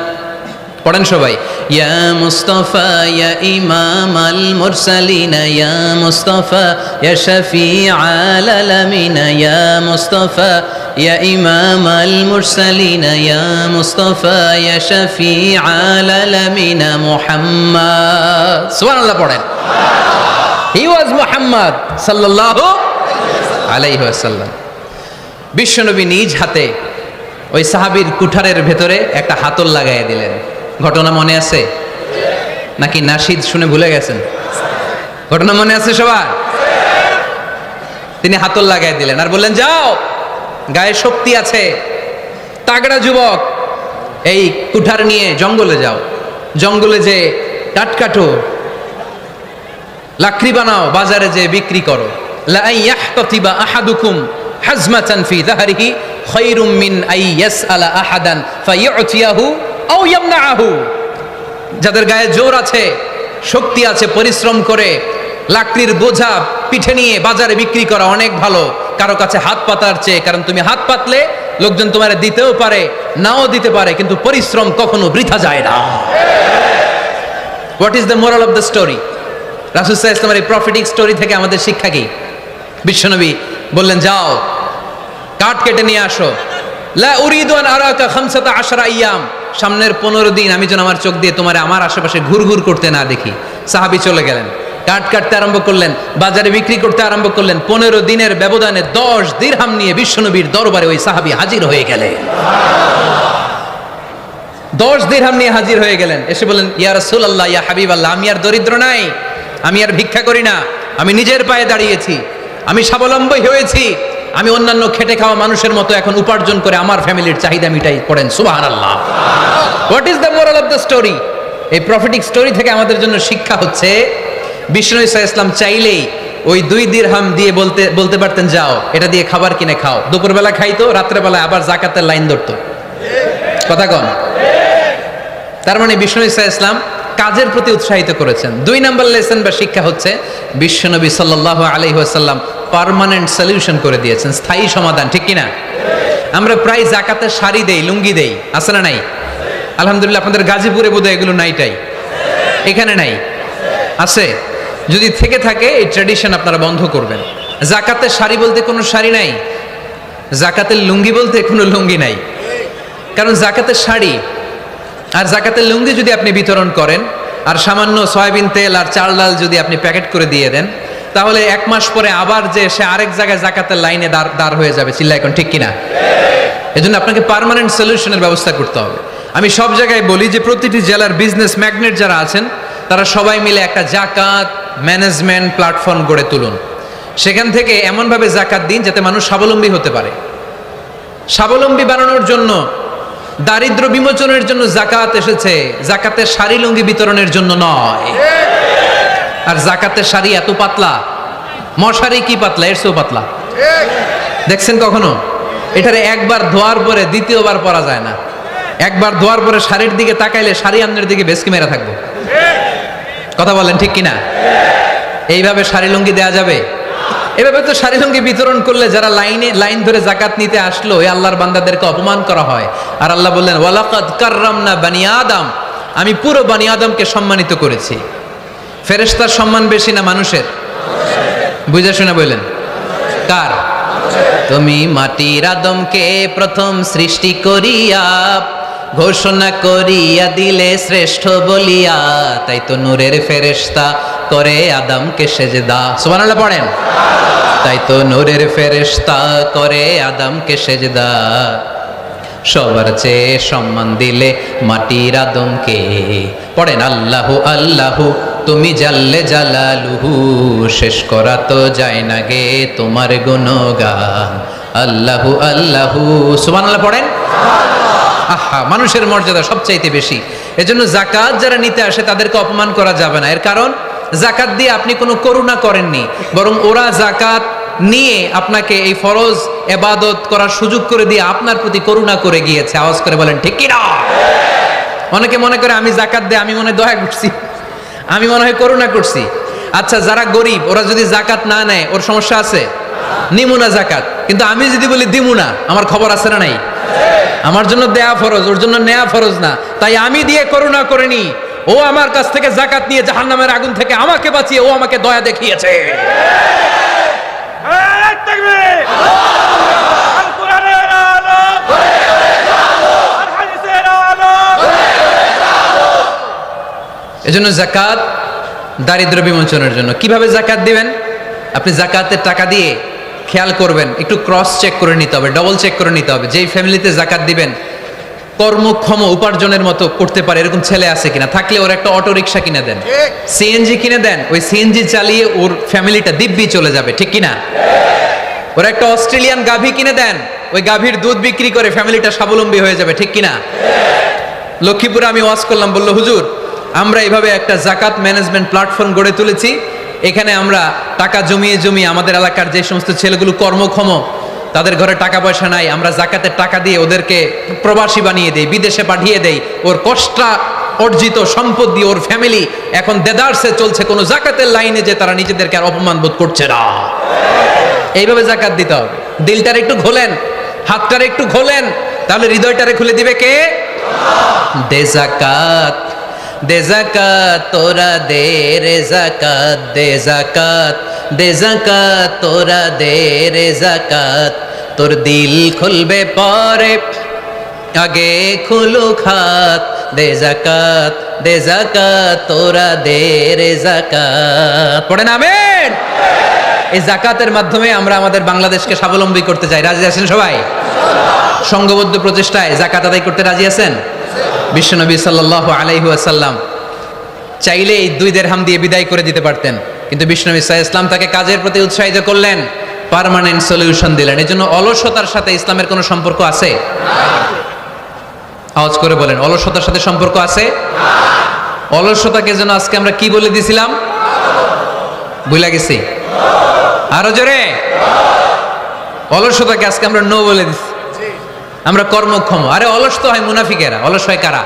পড়েন সবাই। Ya Mustafa, Ya Imam al-Mursalin, Ya Mustafa, Ya Shafi'al Alamin, Ya Mustafa, Ya Imam al-Mursalin, Ya Mustafa, Ya Shafi'al Alamin, Muhammad। সুবহানাল্লাহ পড়েন। He was Muhammad sallallahu alayhi wasallam. বিশ্বনবী নিজ হাতে ওই সাহাবীর কুঠারের ভেতরে একটা হাতল লাগাইয়া দিলেন। ঘটনা মনে আছে নাকি নাশিদ শুনে ভুলে গেছেন? ঘটনা মনে আছে সবার? তিনি হাতল লাগাই দিলেন আর বললেন, যাও, গায়ে শক্তি আছে, তাগড়া যুবক, এই কুঠার নিয়ে জঙ্গলে যাও, জঙ্গলে যে কাঠ কাটো, লাকড়ি বানাও, বাজারে যে বিক্রি করো। লা ইয়াহতাতিবা আহাদুকুম হাজমাতান ফি যাহরিহি খায়রুম মিন আই ইয়াসআলা আহাদান ফায়ুতিয়াহু আও ইয়ামনাহু। যাদের গায়ে জোর আছে, শক্তি আছে, পরিশ্রম করে লাকড়ির বোঝা পিঠে নিয়ে বাজারে বিক্রি করা অনেক ভালো কারো কাছে হাত পাতার চেয়ে। কারণ তুমি হাত পাতলে লোকজন তোমার দিতেও পারে, নাও দিতে পারে, কিন্তু পরিশ্রম কখনো বৃথা যায় না। What is the moral of the story? রাসূল সাল্লাল্লাহু আলাইহি ওয়াসাল্লামের এই প্রফেটিক স্টোরি থেকে আমাদের শিক্ষা কি? বিশ্বনবী বললেন, যাও, কাঠ কেটে নিয়ে আসো। লা উরিদু আন আরাকা 15 আইয়াম, সামনের 15 দিন আমি যেন আমার চোখ দিয়ে তোমার আমার আশেপাশে ঘুরঘুর করতে না দেখি। সাহাবী চলে গেলেন, কাঠ কাটতে আরম্ভ করলেন, বাজারে বিক্রি করতে আরম্ভ করলেন। 15 দিনের ব্যবধানে 10 দিরহাম নিয়ে বিশ্বনবীর দরবারে ওই সাহাবী হাজির হয়ে গেলেন। 10 দিরহাম নিয়ে হাজির হয়ে গেলেন। এসে বললেন, ইয়া রাসূলুল্লাহ, ইয়া হাবিবাল্লাহ, আমি আর দরিদ্র নাই, আমি আর ভিক্ষা করি না, আমি নিজের পায়ে দাঁড়িয়েছি, আমি স্বাবলম্বী হয়েছি, আমি অন্যান্য খেটে খাওয়া মানুষের মতো এখন উপার্জন করে আমার ফ্যামিলির চাহিদা মিটাই। পড়েন সুবহানাল্লাহ। What is the moral of the story? এই প্রফেটিক স্টোরি থেকে আমাদের জন্য শিক্ষা হচ্ছে, বিষ্ণু ইসা ইসলাম চাইলেই ওই 2 দিরহাম দিয়ে বলতে পারতেন, যাও, এটা দিয়ে খাবার কিনে খাও। দুপুরবেলা খাইতো, রাত্রেবেলা আবার জাকাতের লাইন ধরতো। কথা কন? তার মানে বিষ্ণু ইসা ইসলাম কাজের প্রতি উৎসাহিত করেছেন। 2 নম্বর লেসন বা শিক্ষা হচ্ছে, বিশ্বনবী সাল্লাল্লাহু আলাইহি ওয়াসাল্লাম পার্মানেন্ট সলিউশন করে দিয়েছেন, স্থায়ী সমাধান। ঠিক কিনা? আমরা প্রায় জাকাতের শাড়ি দেই, লুঙ্গি দেই, আছে না নাই? আলহামদুলিল্লাহ, আপনাদের গাজীপুরে বোধহয় এগুলো নাইটাই, এখানে নাই, আছে। যদি থেকে থাকে এই ট্র্যাডিশন আপনারা বন্ধ করবেন। জাকাতের শাড়ি বলতে কোনো শাড়ি নাই, জাকাতের লুঙ্গি বলতে কোনো লুঙ্গি নাই। কারণ জাকাতের শাড়ি আর জাকাতের লুঙ্গি যদি আপনি বিতরণ করেন আর সামান্য সয়াবিন তেল আর চাল ডাল যদি আপনি প্যাকেট করে দিয়ে দেন, তাহলে 1 মাস পরে আবার যে সে আরেক জায়গায় জাকাতের লাইনে দাঁড় হয়ে যাবে। চিল্লা এখন ঠিক কিনা? এজন্য আপনাকে পার্মানেন্ট সলিউশনের ব্যবস্থা করতে হবে। আমি সব জায়গায় বলি যে প্রতিটি জেলার বিজনেস ম্যাগনেট যারা আছেন তারা সবাই মিলে একটা জাকাত ম্যানেজমেন্ট প্ল্যাটফর্ম গড়ে তুলুন। সেখান থেকে এমনভাবে জাকাত দিন যাতে মানুষ স্বাবলম্বী হতে পারে। স্বাবলম্বী বানানোর জন্য, দারিদ্র বিমোচনের জন্য জাকাত এসেছে, জাকাতের শাড়ি লুঙ্গি বিতরণের জন্য নয়। আর জাকাতের শাড়ি এত পাতলা, মশারি কি পাতলা, এর চেয়েও পাতলা। দেখছেন কখনো? এটারে একবার ধোয়ার পরে দ্বিতীয়বার পরা যায় না। একবার ধোয়ার পরে শাড়ির দিকে তাকাইলে শাড়ি আন্নের দিকে বেশকি মেরা থাকবো। কথা বলেন ঠিক কিনা? এইভাবে শাড়ি লুঙ্গি দেয়া যাবে? এভাবে তো শাড়ি লুঙ্গি বিতরণ করলে যারা লাইন ধরে জাকাত নিতে আসলো এই আল্লাহর বান্দাদেরকে অপমান করা হয়। আর আল্লাহ বললেন ওয়ালাকাদ কাররামনা বানি আদম, আমি পুরো বানি আদমকে সম্মানিত করেছি। ফেরেশতার সম্মান বেশি না মানুষের? বুঝে শুনে বললেন কার? তুমি মাটির আদমকে প্রথম সৃষ্টি করিয়া ঘোষণা করিয়া দিলে শ্রেষ্ঠ বলিয়া, তাই তো নূরের ফেরেশতা করে আদমকে সেজদা। সুবহানাল্লাহ পড়েন। তাই তো নূরের ফেরেশতা করে আদমকে সেজদা, সবার চেয়ে সম্মান দিলে মাটির আদমকে। পড়েন আল্লাহু আল্লাহু তুমি জাল্লে জালালুহু, শেষ করা তো যায় না গে তোমার গুণগান। আল্লাহু আল্লাহু, সুবহানাল্লাহ পড়েন। আহা, মানুষের মর্যাদা সবচাইতে বেশি। এজন্য জাকাত যারা নিতে আসে তাদেরকে অপমান করা যাবে না। এর কারণ জাকাত দিয়ে আপনি কোনো করুণা করেননি, বরং ওরা জাকাত নিয়ে আপনাকে এই ফরজ ইবাদত করার সুযোগ করে দিয়ে আপনার প্রতি করুণা করে গিয়েছে। আওয়াজ করে বলেন ঠিক কি না? অনেকে মনে করে আমি জাকাত দিয়ে আমি মনে হয় দয়া করছি, আমি মনে হয় করুণা করছি। আচ্ছা, যারা গরিব ওরা যদি জাকাত না নেয় ওর সমস্যা আছে? নিমুনা জাকাত। কিন্তু আমি যদি বলি দিমুনা, আমার খবর আছে না নাই? আমার জন্য দেয়া ফরজ, ওর জন্য নেয়া ফরজ না। তাই আমি দিয়ে করুণা করিনি, ও আমার কাছ থেকে জাকাত নিয়ে জাহান্নামের আগুন থেকে আমাকে বাঁচিয়ে ও আমাকে দয়া দেখিয়েছে। এজন্য জাকাত দারিদ্র বিমোচনের জন্য। কিভাবে জাকাত দিবেন? আপনি জাকাতের টাকা দিয়ে খেয়াল করবেন, একটু ক্রস চেক করে নিতে হবে, ডবল চেক করে নিতে হবে যেই ফ্যামিলিতে জাকাত দিবেন কর্মক্ষম উপার্জনের মতো করতে পারে এরকম ছেলে আছে কিনা। থাকলে ওর একটা অটো রিক্সা কিনে দেন, সিএনজি কিনে দেন, ওই সিএনজি চালিয়ে ওর ফ্যামিলিটা দিব্যি চলে যাবে, ঠিক কিনা? ওর একটা অস্ট্রেলিয়ান গাভী কিনে দেন, ওই গাভীর দুধ বিক্রি করে ফ্যামিলিটা স্বাবলম্বী হয়ে যাবে, ঠিক কিনা? লক্ষ্মীপুরে আমি ওয়াজ করলাম, বললো হুজুর আমরা এইভাবে একটা জাকাত ম্যানেজমেন্ট প্ল্যাটফর্ম গড়ে তুলেছি, এখানে আমরা টাকা জমিয়ে জমিয়ে আমাদের এলাকার যে সমস্ত ছেলেগুলো কর্মক্ষম, তাদের ঘরে টাকা পয়সা নাই, আমরা জাকাতের টাকা দিয়ে ওদেরকে প্রবাসী বানিয়ে দেই, বিদেশে পাঠিয়ে দেই। ওর কষ্ট অর্জিত সম্পদ দিয়ে ওর ফ্যামিলি এখন দেদারসে চলছে, কোনো জাকাতের লাইনে যে তারা নিজেদেরকে আর অপমান বোধ করছে না। এইভাবে জাকাত দিতে হবে। দিলটার একটু খোলেন, হাতটার একটু খোলেন, তাহলে হৃদয়টারে খুলে দিবে কে? দে জাকাত, দে জাকাত তোরা দে রে জাকাত, দে জাকাত, দে জাকাত তোরা দে রে জাকাত, তোর দিল খুলবে পরে আগে খুলু খাত, দে জাকাত, দে জাকাত তোরা দে রে জাকাত। পড়েন আমিন। এই জাকাতের মাধ্যমে আমরা আমাদের বাংলাদেশকে স্বাবলম্বী করতে চাই। রাজি আছেন সবাই? সংঘবদ্ধ প্রচেষ্টায় জাকাত আদায় করতে রাজি আছেন? বিশ্বনবী সাল্লাল্লাহু আলাইহি ওয়াসাল্লাম চাইলে এই 2 দিরহাম দিয়ে বিদায় করে দিতে পারতেন, কিন্তু বিশ্বনবী সাল্লাল্লাহু আলাইহি ওয়াসাল্লাম তাকে কাজের প্রতি উৎসাহিত করলেন, পার্মানেন্ট সলিউশন দিলেন। এজন্য অলসতার সাথে ইসলামের কোনো সম্পর্ক আছে? আওয়াজ করে বলেন, অলসতার সাথে সম্পর্ক আছে? অলসতাকে যেন আজকে আমরা কি বলে দিছিলাম? ভুলে গেছি? আরো জোরে। অলসতাকে আজকে আমরা নো বলে দিছি। আমরা কর্মক্ষম। আরে অলস তো হয় মুনাফিকেরা, অলস হয় কারা?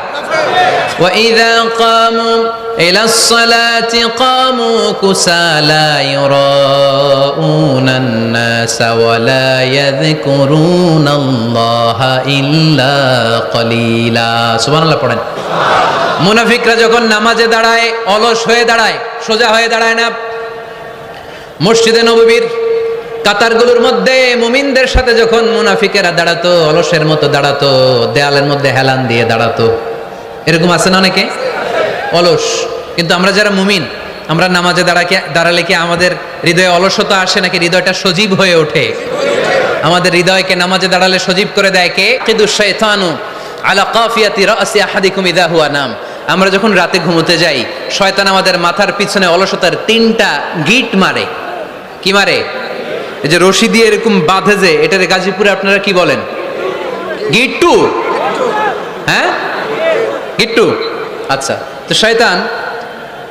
وَإِذَا قَامُوا إِلَى الصَّلَاةِ قَامُوا كُسَالَى يُرَاءُونَ النَّاسَ وَلَا يَذْكُرُونَ اللَّهَ إِلَّا قَلِيلًا। সুবহানাল্লাহ পড়েন। মুনাফিকরা যখন নামাজে দাঁড়ায় অলস হয়ে দাঁড়ায়, সোজা হয়ে দাঁড়ায় না। মসজিদে নববীর কাতারগুলোর মধ্যে মুমিনদের সাথে যখন মুনাফিকেরা দাঁড়াতো, অলসের মতো দাঁড়াতো, দেয়ালের মধ্যে হেলান দিয়ে দাঁড়াতো। এরকম আছে না অনেকে অলস? কিন্তু আমরা যারা মুমিন, আমরা নামাজে দাঁড়ালে কি আমাদের হৃদয়ে অলসতা আসে নাকি হৃদয়টা সজীব হয়ে ওঠে? আমাদের হৃদয়কে নামাজে দাঁড়ালে সজীব করে দেয় কে? কিদুশ শাইতানু আলা কাফিয়াতি রাসি আহাদিকুম ইযা হুয়া নাম। আমরা যখন রাতে ঘুমোতে যাই, শয়তান আমাদের মাথার পিছনে অলসতার 3টা গিট মারে। কি মারে? এই যে রশি দিয়ে এরকম বাঁধে, যে এটারে গাজীপুরে আপনারা কি বলেন? গিট্টু। হ্যাঁ, গিট্টু। আচ্ছা, তো শয়তান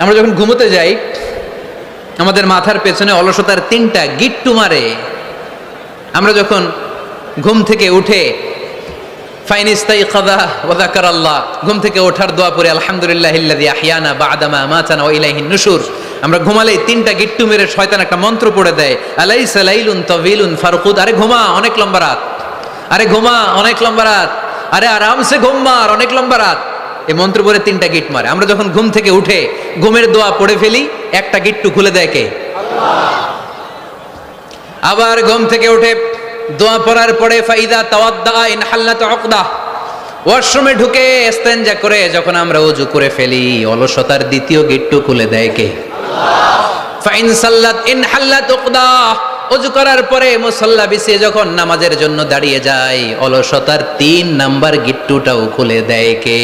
আমরা যখন ঘুমোতে যাই, আমাদের মাথার পেছনে অলসতার 3টা গিট্টু মারে। আমরা যখন ঘুম থেকে উঠে ফাইনিস্তাইকাযা ওয়া যাকারাল্লাহ, ঘুম থেকে ওঠার দোয়া পড়ে আলহামদুলিল্লাহিল্লাযী আহইয়ানা বা'দা মা আমাতানা ওয়া ইলাইহিন নুশুর, আমরা ঘুমালেই 3টা গিট্টু মেরে শয়তান একটা মন্ত্র পড়ে দেয়, আলাইসা লাইলুন তাওয়িলুন ফারকুদ, আরে ঘুমা, অনেক লম্বা রাত, আরে ঘুমা, অনেক লম্বা রাত, আরে আরামসে ঘুম মার, অনেক লম্বা রাত। এই মন্ত্র পড়ে 3টা গিট মারে। আমরা যখন ঘুম থেকে উঠে ঘুমের দোয়া পড়ে ফেলি, একটা গিট্টু খুলে দেয় কে? আবার ঘুম থেকে উঠে দোয়া পড়ার পরে ফাইদা তাওয়াদ্দা ইন হাল্লাত উকদা, ওয়াশরুমে ঢুকে ইস্তেনজা করে যখন আমরা ওযু করে ফেলি, অলসতার 2য় গিট্টু খুলে দেয় কে? ফাইন সাল্লাত ইন হাল্লাত উকদা, ওযু করার পরে মুসাল্লা বিছিয়ে যখন নামাজের জন্য দাঁড়িয়ে যায়, অলসতার 3 নাম্বার গিট্টুটাও খুলে দেয় কে?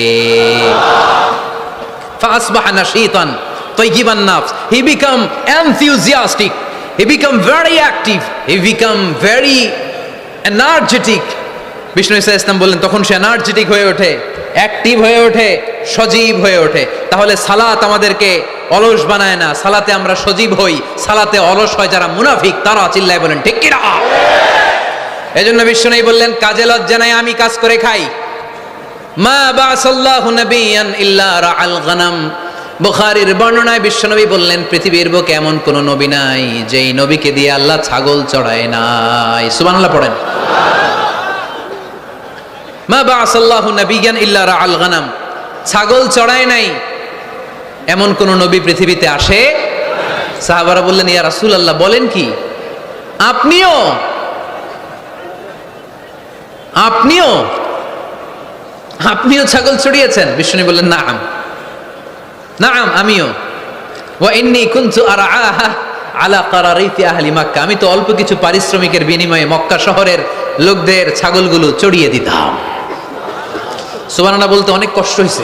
ফাসবাহা নাশীতান তাইয়িবান নাফস, he become enthusiastic, he become very active, he become very energetic। Vishnu ইসা ইসলাম বললেন তখন সে এনার্জেটিক হয়ে ওঠে, অ্যাক্টিভ হয়ে ওঠে, সজীব হয়ে ওঠে। তাহলে সালাত আমাদেরকে অলস বানায় না, সালাতে আমরা সজীব হই। সালাতে অলস হয় যারা মুনাফিক, তারা। চিল্লায় বলেন ঠিক কি না? এজন্য বিষ্ণু বললেন কাজে লজ্জা নাই, আমি কাজ করে খাই। মা বাসাল্লাহু নাবিয়ান ইল্লা রাআল গানাম, বুখারীর বর্ণনায় বিশ্বনবী বললেন পৃথিবীর বুকে এমন কোন নবী নাই যেই নবীকে দিয়ে আল্লাহ ছাগল চড়ায় নাই। সুবহানাল্লাহ পড়েন। মা বাসাল্লাহু নাবিয়ান ইল্লা রাআল গানাম, ছাগল চড়ায় নাই এমন কোন নবী পৃথিবীতে আসে? সাহাবারা বললেন ইয়া রাসূলুল্লাহ, বলেন কি? আপনিও আপনিও আপনিও ছাগল চড়িয়েছেন? বিষ্ণু বললেন নাআম, নাআম, আমিও। ওয়া ইন্নী কুনতু আরআহা আলা কারারিতি আহলি মক্কা, আমি তো অল্প কিছু পারিশ্রমিকের বিনিময়ে মক্কা শহরের লোকদের ছাগলগুলো চড়িয়ে দিতাম। সুবহানাল্লাহ বলতে অনেক কষ্ট হয়েছে।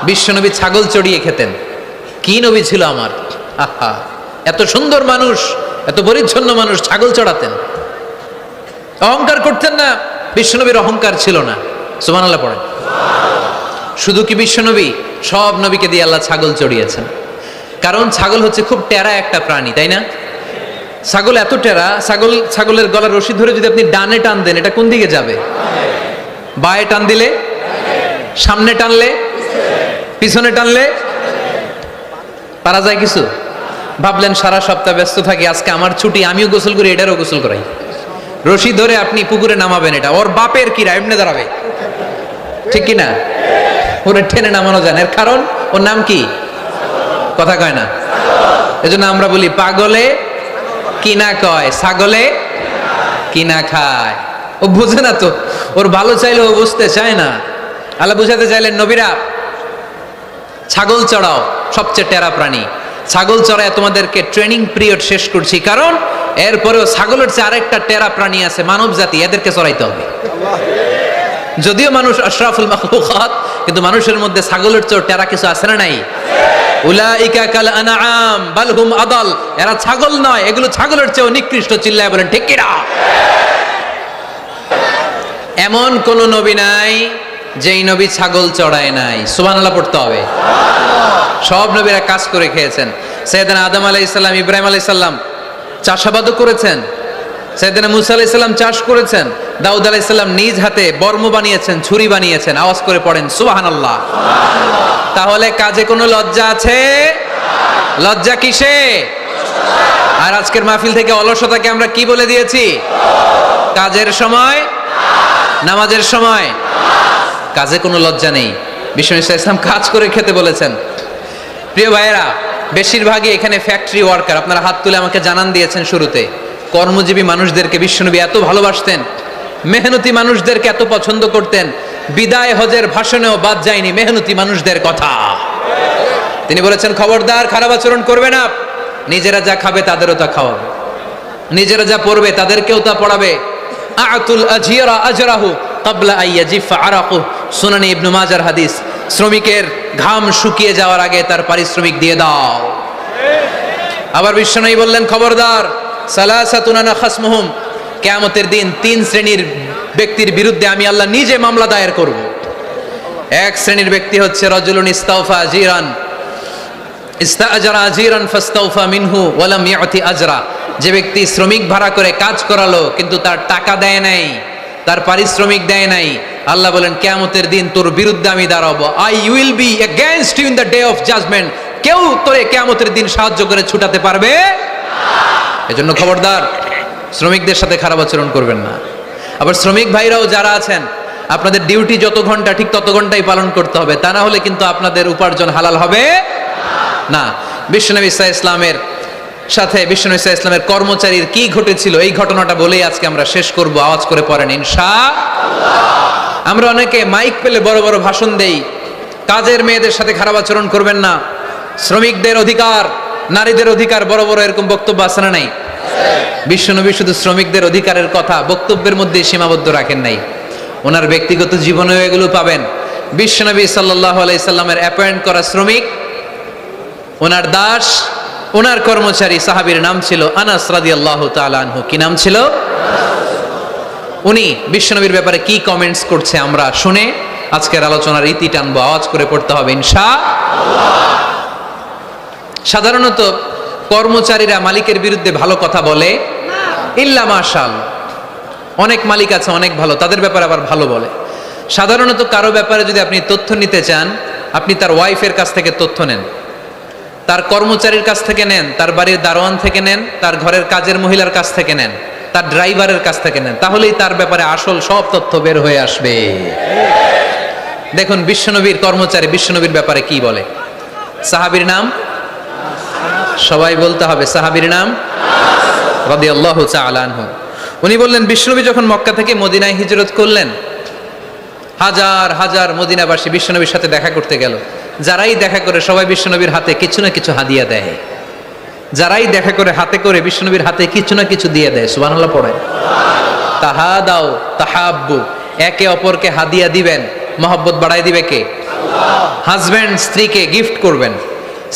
বিশ্বনবী ছাগল চড়িয়ে খেতেন। কি নবী ছিল আমার! আহা, এত সুন্দর মানুষ, এত পরিচ্ছন্ন মানুষ, ছাগল চড়াতেন। অহংকার করতেন না, বিশ্বনবীর অহংকার ছিল না। সুবহানাল্লাহ পড়েন। শুধু কি বিশ্বনবী, সব নবীকে দিয়ে আল্লাহ ছাগল চড়িয়েছেন। কারণ ছাগল হচ্ছে খুব টেরা একটা প্রাণী, তাই না? ছাগল এত টেরা, ছাগলের গলার রশি ধরে যদি আপনি ডানে টান দেন, এটা কোন দিকে যাবে? বায়ে টান দিলে, সামনে টানলে, পিছনে টানলে পারা যায় কিছু? ভাবলেন সারা সপ্তাহ ব্যস্ত থাকি, আজকে আমার ছুটি, আমিও গোসল করি, এটারও গোসল করাই। রশি ধরে আপনি পুকুরে নামাবেন, এটা ওর বাপের কিরা এমনি দাঁড়াবে, ঠিক কিনা? ওরে টেনে নামানো যায় না। এর কারণ ওর নাম কি? কথা কয় না। এজন্য আমরা বলি পাগলে কিনা কয়, ছাগলে কিনা খায়। ও বুঝে না তো, ওর ভালো চাইলে ও বুঝতে চায় না। আল্লাহ বুঝাতে চাইলেন নবীরা ছাগল চড়াও, সবচেয়ে টেরা প্রাণী। ছাগল চড়ায় তোমাদেরকে ট্রেনিং পিরিয়ড শেষ করছি, কারণ এরপরেও ছাগলের চেয়ে আরেকটা টেরা প্রাণী আছে, মানব জাতি, এদেরকে চড়াইতে হবে। যদিও মানুষ আশরাফুল মাখলুকাত, কিন্তু মানুষের মধ্যে ছাগলের চেয়ে টেরা কিছু আছে না নাই? উলাইকা কাল আনআম বাল হুম আদাল, এরা ছাগল নয়, এগুলো ছাগলের চেয়েও নিকৃষ্ট। চিল্লায় বলেন ঠিক কি না? এমন কোন নবী নাই যেই নবী ছাগল চড়ায় নাই। সুবহানাল্লাহ পড়তে হবে। সব নবীরা কাজ করে খেয়েছেন। সাইয়েদনা আদম আলাইহিস সালাম, ইব্রাহিম আলাইহিস সালাম চাষাবাদও করেছেন। সাইয়েদনা মুসা আলাইহিস সালাম চাষ করেছেন। দাউদ আলাইহিস সালাম নিজ হাতে বর্ম বানিয়েছেন, ছুরি বানিয়েছেন। আওয়াজ করে পড়েন সুবহানাল্লাহ। তাহলে কাজে কোনো লজ্জা আছে? লজ্জা কিসে? আর আজকের মাহফিল থেকে অলসতাকে আমরা কি বলে দিয়েছি? কাজের সময়, নামাজের সময় কাজে কোনো লজ্জা নেই। বিষ্ণু ইসলাম কাজ করে খেতে বলেছেন। প্রিয় ভাইয়েরা, বেশিরভাগই এখানে ফ্যাক্টরি ওয়ার্কার। আপনারা হাত তুলে আমাকে জানান দিয়েছেন শুরুতে। কর্মজীবী মানুষদেরকে বিশ্বনবী এত ভালোবাসতেন, মেহনতি মানুষদেরকে এত পছন্দ করতেন, বিদায় হজের ভাষণেও বাদ যায়নি মেহনতি মানুষদের কথা। তিনি বলেছেন খবরদার খারাপ আচরণ করবে না, নিজেরা যা খাবে তাদেরও তা খাওয়াবে। নিজেরা যা পড়বে তাদেরকেও তা পড়াবে। আতুল আজিরা আজরাহু ক্বাবলা আইয়াজিফা আরাকু, সুনানি ইবনে মাজার হাদিস। শ্রমিকের ঘাম শুকিয়ে যাওয়ার আগে তার পারিশ্রমিক দিয়ে দাও। আবার বিশ্বনবী বললেন, খবরদার, সালাসাতুন আনা খাসমুহুম, কিয়ামতের দিন 3 শ্রেণীর ব্যক্তির বিরুদ্ধে আমি আল্লাহ নিজে মামলা দায়ের করব। এক শ্রেণীর ব্যক্তি হচ্ছে রাজুলুন ইস্তাওফা আজিরান, ইস্তাআজারা আজিরান ফাস্তাওফা মিনহু ওয়া লাম ইয়াতি আজরা, যে ব্যক্তি শ্রমিক ভাড়া করে কাজ করালো কিন্তু তার টাকা দেয় নাই, তার পারিশ্রমিক দেয় নাই। আল্লাহ বলেন, কিয়ামতের দিন তোর বিরুদ্ধে আমি দাঁড়াবো। I will be against you in the day of judgment. কেউ তোরে কিয়ামতের দিন সাহায্য করে ছুটাতে পারবে না। এজন্য খবরদার, শ্রমিকদের সাথে খারাপ আচরণ করবেন না। আবার শ্রমিক ভাইরাও যারা আছেন, আপনাদের ডিউটি যত ঘন্টা ঠিক তত ঘন্টাই পালন করতে হবে, তা না হলে কিন্তু আপনাদের উপার্জন হালাল হবে না। বিশ্বনবী সাল্লাল্লাহু আলাইহি ইসলামের সাথে বিশ্বনবী সাল্লাল্লাহু আলাইহি ইসলামের কর্মচারীর কি ঘটেছিল এই ঘটনাটা বলেই আজকে আমরা শেষ করব। আওয়াজ করে পড়েন ইনশাআল্লাহ। আমরা অনেকে মাইক পেলে বড় বড় ভাষণ দেই, কাজের মেয়েদের সাথে খারাপ আচরণ করবেন না, শ্রমিকদের অধিকার, নারীদের অধিকার, বড় বড় এরকম বক্তব্য আছে না নাই? বিশ্বনবী শুধু শ্রমিকদের অধিকারের কথা বক্তব্যের মধ্যে সীমাবদ্ধ রাখেন নাই, ওনার ব্যক্তিগত জীবনেও এগুলো পাবেন। বিশ্বনবী সাল্লাল্লাহু আলাইহি সাল্লামের অ্যাপয়েন্ট করা শ্রমিক, ওনার দাস, ওনার কর্মচারী সাহাবীর নাম ছিল আনাস রাদিয়াল্লাহু তাআলা আনহু। কি নাম ছিল? উনি বিশ্বনবীর ব্যাপারে কি কমেন্টস করছে আমরা শুনে আজকের আলোচনার ইতি টানবো। আওয়াজ করে পড়তে হবে ইনশাআল্লাহ। সাধারণত কর্মচারীরা মালিকের বিরুদ্ধে ভালো কথা বলে ইল্লা মাশাআল্লাহ। অনেক মালিক আছে অনেক ভালো, তাদের ব্যাপারে আবার ভালো বলে। সাধারণত কারো ব্যাপারে যদি আপনি তথ্য নিতে চান, আপনি তার ওয়াইফের কাছ থেকে তথ্য নেন, তার কর্মচারীর কাছ থেকে নেন, তার বাড়ির দারোয়ান থেকে নেন, তার ঘরের কাজের মহিলার কাছ থেকে নেন, তার ড্রাইভারের কাছ থেকে নেন, তাহলেই তার ব্যাপারে আসল সব তথ্য বের হয়ে আসবে। দেখুন বিশ্বনবীর কর্মচারী বিশ্বনবীর ব্যাপারে কি বলে। সাহাবীর নাম সবাই বলতে হবে, সাহাবীর নাম রাদিয়াল্লাহু তাআলা আনহু। উনি বললেন, বিশ্বনবী যখন মক্কা থেকে মদিনায় হিজরত করলেন, হাজার হাজার মদিনাবাসী বিশ্বনবীর সাথে দেখা করতে গেল। যারাই দেখা করে সবাই বিশ্বনবীর হাতে কিছু না কিছু হাদিয়া দেয়। যারাই দেখা করে হাতে করে বিশ্বনবীর হাতে কিছু না কিছু দিয়ে দেয়। সুবহানাল্লাহ পড়ে। তাহাদাও তাহাব্বু, একে অপরকে হাদিয়া দিবেন, মহব্বত বাড়ায় দিবে কে? হাজব্যান্ড স্ত্রীকে গিফট করবেন,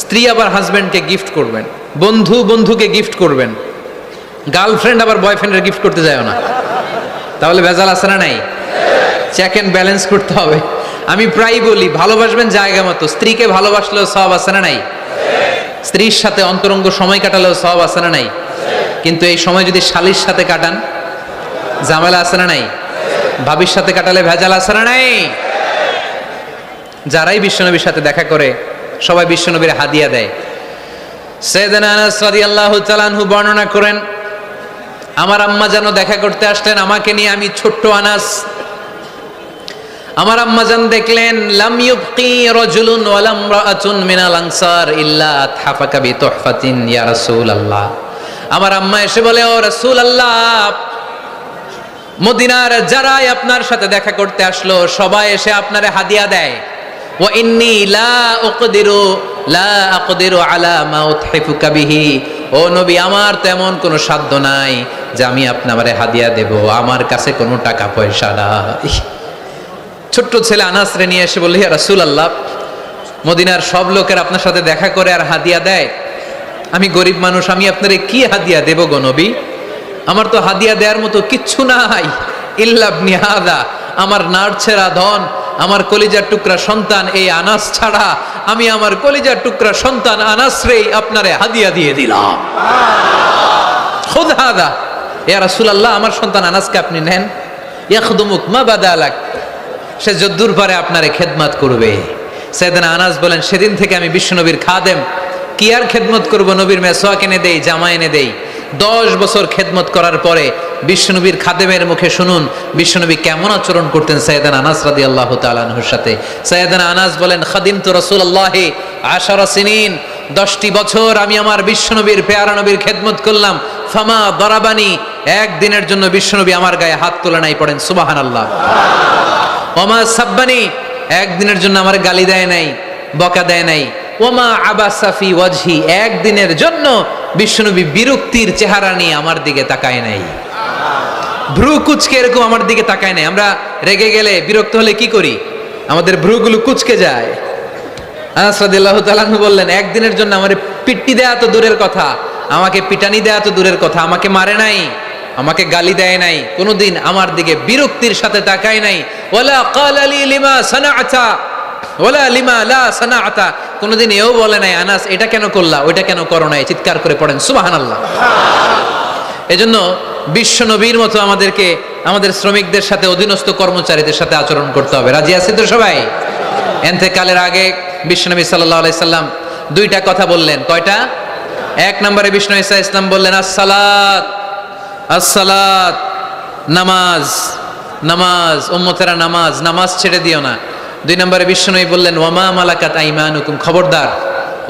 স্ত্রী আবার হাজব্যান্ডকে গিফট করবেন, বন্ধু বন্ধুকে গিফট করবেন, গার্লফ্রেন্ড আবার বয়ফ্রেন্ডের গিফট করতে যায় না। তাহলে ভেজাল আছে না নাই? চেক এন্ড ব্যালেন্স করতে হবে। আমি প্রায় বলি, ভালোবাসবেন জায়গা মতো। স্ত্রীকে ভালোবাসলেও সওয়াব আছে না নাই? স্ত্রীর সাথে অন্তরঙ্গ সময় কাটালেও সওয়াব আছে না নাই? কিন্তু এই সময় যদি শালীর সাথে কাটান, ঝামেলা আছে না নাই? ভাবির সাথে কাটালে ভেজাল আছে না নাই? যারাই বিশ্বনবীর সাথে দেখা করে সবাই বিশ্বনবীর হাদিয়া দেয়। সাইয়েদনা আনাস রাদিয়াল্লাহু তাআলা আনহু বর্ণনা করেন, আমার আম্মা যেন দেখা করতে আসলেন আমাকে নিয়ে, আমি ছোট্ট আনাস। আমার আম্মা জান দেখলেন, লাম ইউবকি রাজুলুন ওয়ালা ইমরাআতুন মিনাল আনসার ইল্লা আতহাফাকা বিতুহফাতিন ইয়া রাসূলুল্লাহ। আমার আম্মা এসে বলে, ও রাসূলুল্লাহ, মদিনার যারাই আপনার সাথে দেখা করতে আসলো সবাই এসে আপনারে হাদিয়া দেয়। ওয়া ইন্নী লা আকদিরু আলা মা উতহিফুকা বিহি, ও নবী, আমার তেমন কোনো সাধ্য নাই যে আমি আপনারে হাদিয়া দেব, আমার কাছে কোনো টাকা পয়সা নাই। ছোট্ট ছেলে আনাসরে নিয়ে এসে বলল, ইয়া রাসূলুল্লাহ, মদিনার সব লোকের আপনার সাথে দেখা করে আর হাদিয়া দেয়, আমি গরিব মানুষ, আমি আপনারে কি হাদিয়া দেব গো নবী? আমার তো হাদিয়া দেওয়ার মতো কিচ্ছু নাই। ইল্লা ইবনি হাদা, আমার নাড়ছেরা ধন, আমার কলিজার টুকরা সন্তান এই আনাস ছাড়া আমি আমার কলিজার টুকরা সন্তান আনাসরেই আপনারে হাদিয়া দিয়ে দিলাম। খুদ হাদা ইয়া রাসূলুল্লাহ, আমার সন্তান আনাসকে আপনি নেন। ইয়াখদুমুক মা বাদালাক, সে যদ্দুর পারে আপনারে খেদমত করবে। সাইয়েদনা আনাস বলেন, সেদিন থেকে আমি বিশ্বনবীর খাদেম। কি আর খেদমত করব? নবীর মেসওয়াক এনে দেই, জামা এনে দেই। 10 বছর খেদমত করার পরে বিশ্বনবীর খাদেমের মুখে শুনুন বিশ্বনবী কেমন আচরণ করতেন সাইয়েদনা আনাস রাদিয়াল্লাহু তাআলা আনহুর সাথে। সাইয়েদনা আনাস বলেন, খাদিমতু রাসূলুল্লাহি 10 সিনিন, 10টি বছর আমি আমার বিশ্বনবীর পেয়ারা নবীর খেদমত করলাম। ফামা দারাবানি, একদিনের জন্য বিশ্বনবী আমার গায়ে হাত তোলে নাই। পড়েন সুবহানাল্লাহ। ওমা সাব্বানি, একদিনের জন্য আমার গালি দেয় নাই, বকা দেয় নাই। ওমা আবাসা ফি ওয়াজহি, একদিনের জন্য বিশ্বনবী বিরক্তির চেহারা নিয়ে আমার দিকে তাকায় নাই, ভ্রু কুচকে এরকম আমার দিকে তাকায় নাই। আমরা রেগে গেলে বিরক্ত হলে কি করি? আমাদের ভ্রুগুলো কুচকে যায়। আনাস রাদিয়াল্লাহু তাআলা আনহু বললেন, একদিনের জন্য আমারে পিট্টি দেয়া তো দূরের কথা, আমাকে পিটানি দেয়া তো দূরের কথা, আমাকে মারে নাই, আমাকে গালি দেয় নাই, কোনোদিন আমার দিকে বিরক্তির সাথে তাকায় নাই। ওয়ালা ক্বালা লি লিমা সানাআতা ওয়ালা লিমা লা সানাআতা, কোনোদিন এও বলে নাই আনাস এটা কেন করলা, ওইটা কেন করো নাই। চিৎকার করে পড়েন সুবহানাল্লাহ। এজন্য বিশ্ব নবীর মতো আমাদেরকে আমাদের শ্রমিকদের সাথে, অধীনস্থ কর্মচারীদের সাথে আচরণ করতে হবে। রাজি আছি তো সবাই? এতেকালের আগে বিশ্বনবী সাল্লাল্লাহু আলাইহি সাল্লাম দুইটা কথা বললেন। কয়টা? এক নম্বরে বিশ্বনবী সাল্লাল্লাহু আলাইহি সাল্লাম বললেন আসসালাত, আসসালাত, নামাজ, নামাজ, উম্মতেরা নামাজ, নামাজ ছেড়ে দিও না। দুই নম্বরে বিশ্বনবী বললেন ওয়ামা মালাকাত আইমানুকুম, খবরদার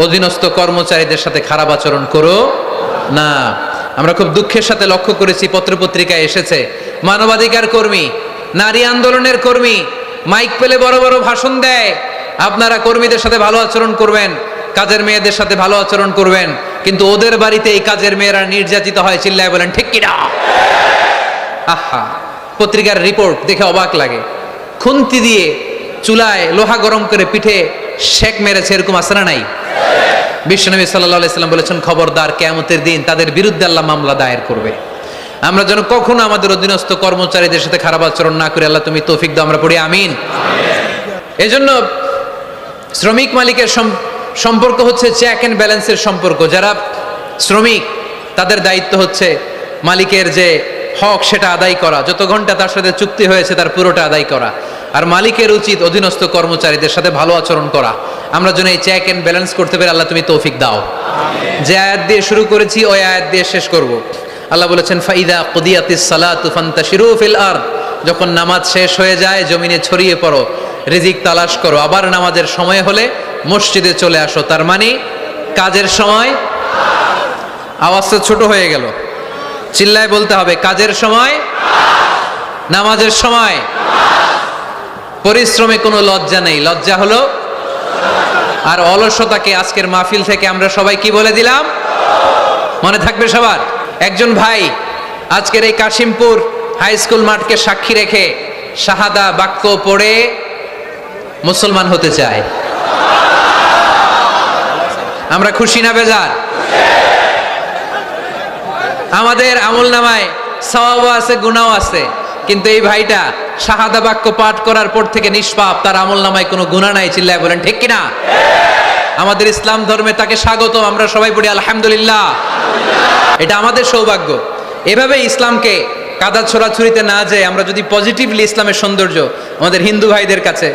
অধীনস্থ কর্মচারীদের সাথে খারাপ আচরণ করো না। আমরা খুব দুঃখের সাথে লক্ষ্য করেছি, পত্রপত্রিকায় এসেছে মানবাধিকার কর্মী, নারী আন্দোলনের কর্মী মাইক পেলে বড় বড় ভাষণ দেয়, আপনারা কর্মীদের সাথে ভালো আচরণ করবেন, কাজের মেয়েদের সাথে ভালো আচরণ করবেন, কিন্তু ওদের বাড়িতে এই কাজের মেয়েরা নির্যাতিত হয়। চিল্লায় বলেন ঠিক কিনা? আহা, পত্রিকার রিপোর্ট দেখে অবাক লাগে। খুন্তি দিয়ে চুলায় লোহা গরম করে পিঠে শেক মেরেছে, এরকম আছে না নাই? বিশ্বনবী সাল্লাল্লাহু আলাইহি সাল্লাম বলেছেন খবরদার, কিয়ামতের দিন তাদের বিরুদ্ধে আল্লাহ মামলা দায়ের করবে। আমরা যেন কখনো আমাদের অধীনস্থ কর্মচারীদের সাথে খারাপ আচরণ না করি। আল্লাহ তুমি তৌফিক দাও, আমরা পড়ি আমিন। এজন্য শ্রমিক মালিকের সম্পর্ক হচ্ছে চেক এন্ড ব্যালেন্সের সম্পর্ক। যারা শ্রমিক তাদের দায়িত্ব হচ্ছে মালিকের যে হক সেটা আদায় করা, যত ঘন্টা তার সাথে চুক্তি হয়েছে তার পুরোটা আদায় করা। আর মালিকের উচিত অধীনস্থ কর্মচারীদের সাথে ভালো আচরণ করা। আমরা যেন এই চেক এন্ড ব্যালেন্স করতে পারি, আল্লাহ তুমি তৌফিক দাও। যে আয়াত দিয়ে শুরু করেছি ওই আয়াত দিয়ে শেষ করব। আল্লাহ বলেছেন ফাইদা কুদিয়াতিস সালাতু ফান্তাশিরু ফিল আরদ, যখন নামাজ শেষ হয়ে যায় জমিনে ছড়িয়ে পড়ো, রিজিক তালাশ করো। আবার নামাজের সময় হলে মসজিদে চলে আসো। তার মানে কাজের সময়, আওয়াজটা ছোট হয়ে গেল, চিল্লায় বলতে হবে, কাজের সময়, নামাজের সময়। পরিশ্রমে কোনো লজ্জা নেই, লজ্জা হলো আর অলসতাকে আজকের মাহফিল থেকে আমরা সবাই কি বলে দিলাম? মনে থাকবে সবার। একজন ভাই আজকের এই কাশিমপুর হাই স্কুল মাঠকে সাক্ষী রেখে শাহাদা বাক্য পড়ে মুসলমান হতে চায়। আমরা খুশি না বেজার? আমাদের আমল নামায় সওয়াবও আছে, গুনাহও আছে, কিন্তু এই ভাইটা শাহাদা বাক্য পাঠ করার পর থেকে নিষ্পাপ, তার আমল নামায় কোনো গুনাহ নাই। চিল্লায় বলেন ঠিক কিনা? আমাদের ইসলাম ধর্মে তাকে স্বাগত, আমরা সবাই পড়ি আলহামদুলিল্লাহ। এটা আমাদের সৌভাগ্য। এভাবে ইসলামকে কাদা ছোড়াছুরিতে না যায় আমরা যদি পজিটিভলি ইসলামের সৌন্দর্য আমাদের হিন্দু ভাইদের কাছে